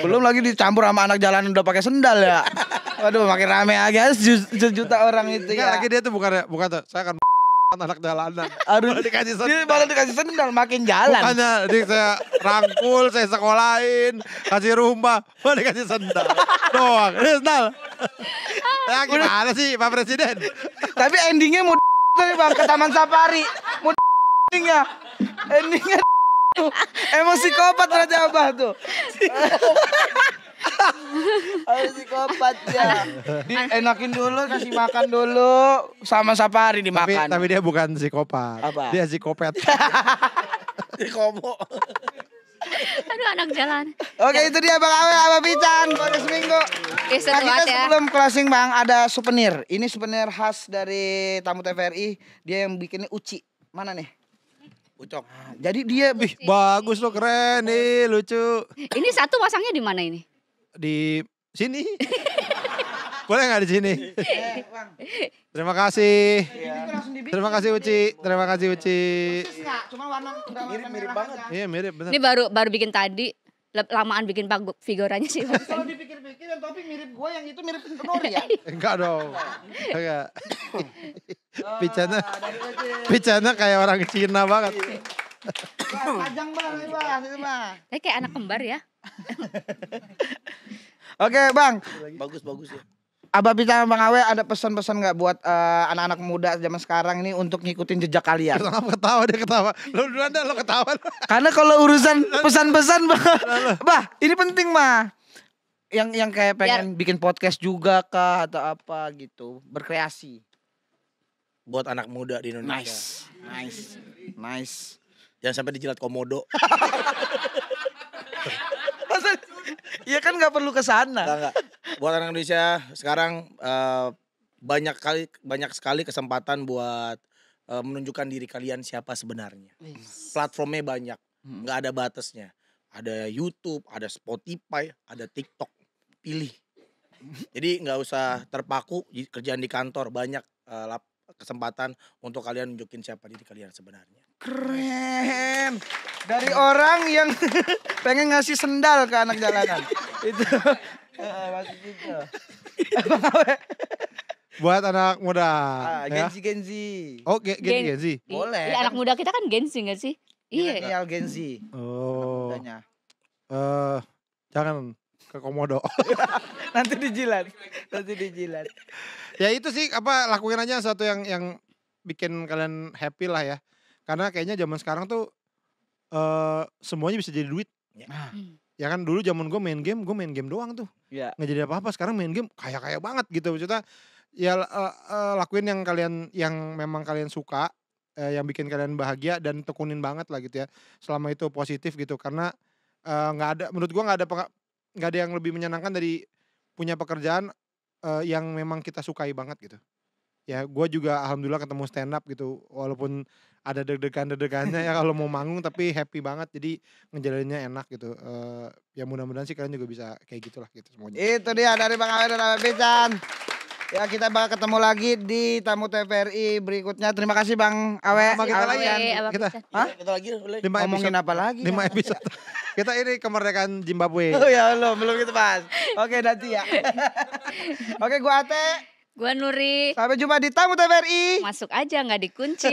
Belum lagi dicampur sama anak jalanan udah pakai sendal ya. Waduh, makin rame aja sejuta orang itu Enggak ya. lagi dia tuh bukan tuh. Saya akan anak jalanan. Aduh, Malah dikasih dia sendal. malah dikasih sendal makin jalan. Bukannya saya rangkul, saya sekolahin, kasih rumah, malah dikasih sendal. Doang, ini sendal. Ya gimana sih Pak Presiden? Tapi endingnya mau tadi Bang ke Taman Safari. Mau endingnya. Endingnya emang psikopat berarti Abah tuh. Psikopat ya. Enakin dulu, kasih makan dulu, sama Safari dimakan. Tapi dia bukan psikopat. Apa? Dia psikopet. Di komo. Aduh anak jalan. Oke, itu dia Bang Awe sama Pican podcast minggu. Ih, seru Nah, kita banget ya. sebelum closing Bang ada souvenir. Ini souvenir khas dari tamu TVRI. Dia yang bikinnya uci. Mana nih? Ucok. Jadi dia Wih, bagus lo, keren nih, lucu. Ini satu pasangnya di mana ini? Di sini. Boleh nggak di sini? Bang. Terima kasih. Ini tuh langsung dibikin. Terima kasih Uci. Terima kasih Uci. Persis nggak? Cuma warna udah warna Mirip-mirip merah banget. aja. Iya mirip bener. Ini baru bikin tadi. Lamaan bikin figuranya sih. Kalau dipikir-pikir yang topik mirip gue, yang itu mirip Nori ya. Enggak dong. Enggak. Picana, Dari Uci. picana kayak orang Cina banget. Bang, Pajang bang, ini bang, itu bang. Kayak anak kembar ya. Oke bang, Bagus ya. Abah Pita sama Bang Awe ada pesan-pesan nggak buat anak-anak muda zaman sekarang ini untuk ngikutin jejak kalian? Kenapa ketawa dia ketawa? Lo duluan dah lo ketawa. Karena kalau urusan pesan-pesan bah, ini penting mah. Yang kayak pengen bikin podcast juga kah atau apa gitu, berkreasi. Buat anak muda di Indonesia. Nice. Jangan sampai dijilat komodo. Iya kan nggak perlu ke sana. Enggak. Buat anak Indonesia sekarang banyak sekali kesempatan buat menunjukkan diri kalian siapa sebenarnya. Platformnya banyak, nggak ada batasnya. Ada YouTube, ada Spotify, ada TikTok. Pilih. Jadi nggak usah terpaku kerjaan di kantor. Banyak kesempatan untuk kalian nunjukin siapa diri kalian sebenarnya. Keren. Dari orang yang pengen ngasih sendal ke anak jalanan. Itu. Masih gitu. Buat anak muda. Ya. Genzi. Oh, Genzi. Boleh. Iya, anak muda kita kan Gen Z nggak sih? Iya. Milenial Genzi. Oh. Mudanya. Jangan ke komodo. Nanti dijilat. Ya itu sih lakuin aja sesuatu yang bikin kalian happy lah ya. Karena kayaknya zaman sekarang tuh semuanya bisa jadi duit. Ya kan dulu zaman gue main game doang tuh. Iya. Nggak jadi apa-apa. Sekarang main game kaya banget gitu. Maksudnya ya lakuin yang memang kalian suka, yang bikin kalian bahagia dan tekunin banget lah gitu ya. Selama itu positif gitu. Karena menurut gue nggak ada yang lebih menyenangkan dari punya pekerjaan yang memang kita sukai banget gitu. Ya gue juga alhamdulillah ketemu stand up gitu, walaupun ada deg-degannya ya kalau mau manggung, tapi happy banget, jadi ngejalaninnya enak gitu. Ya mudah-mudahan sih kalian juga bisa kayak gitulah gitu semuanya. Itu dia dari Bang Awe dan Abah Pican. Ya kita bakal ketemu lagi di Tamu TVRI berikutnya. Terima kasih Bang Awe. Sama kita Awe. lagi. Kita Hah? Kita lagi boleh. 5 Ngomongin episode. apa lagi? 5 episode. Kita ini kemerdekaan Zimbabwe. Oh ya belum kita bahas. Oke nanti ya. Oke gua Ate. Gua Nuri. Sampai jumpa di Tamu TVRI. Masuk aja nggak dikunci.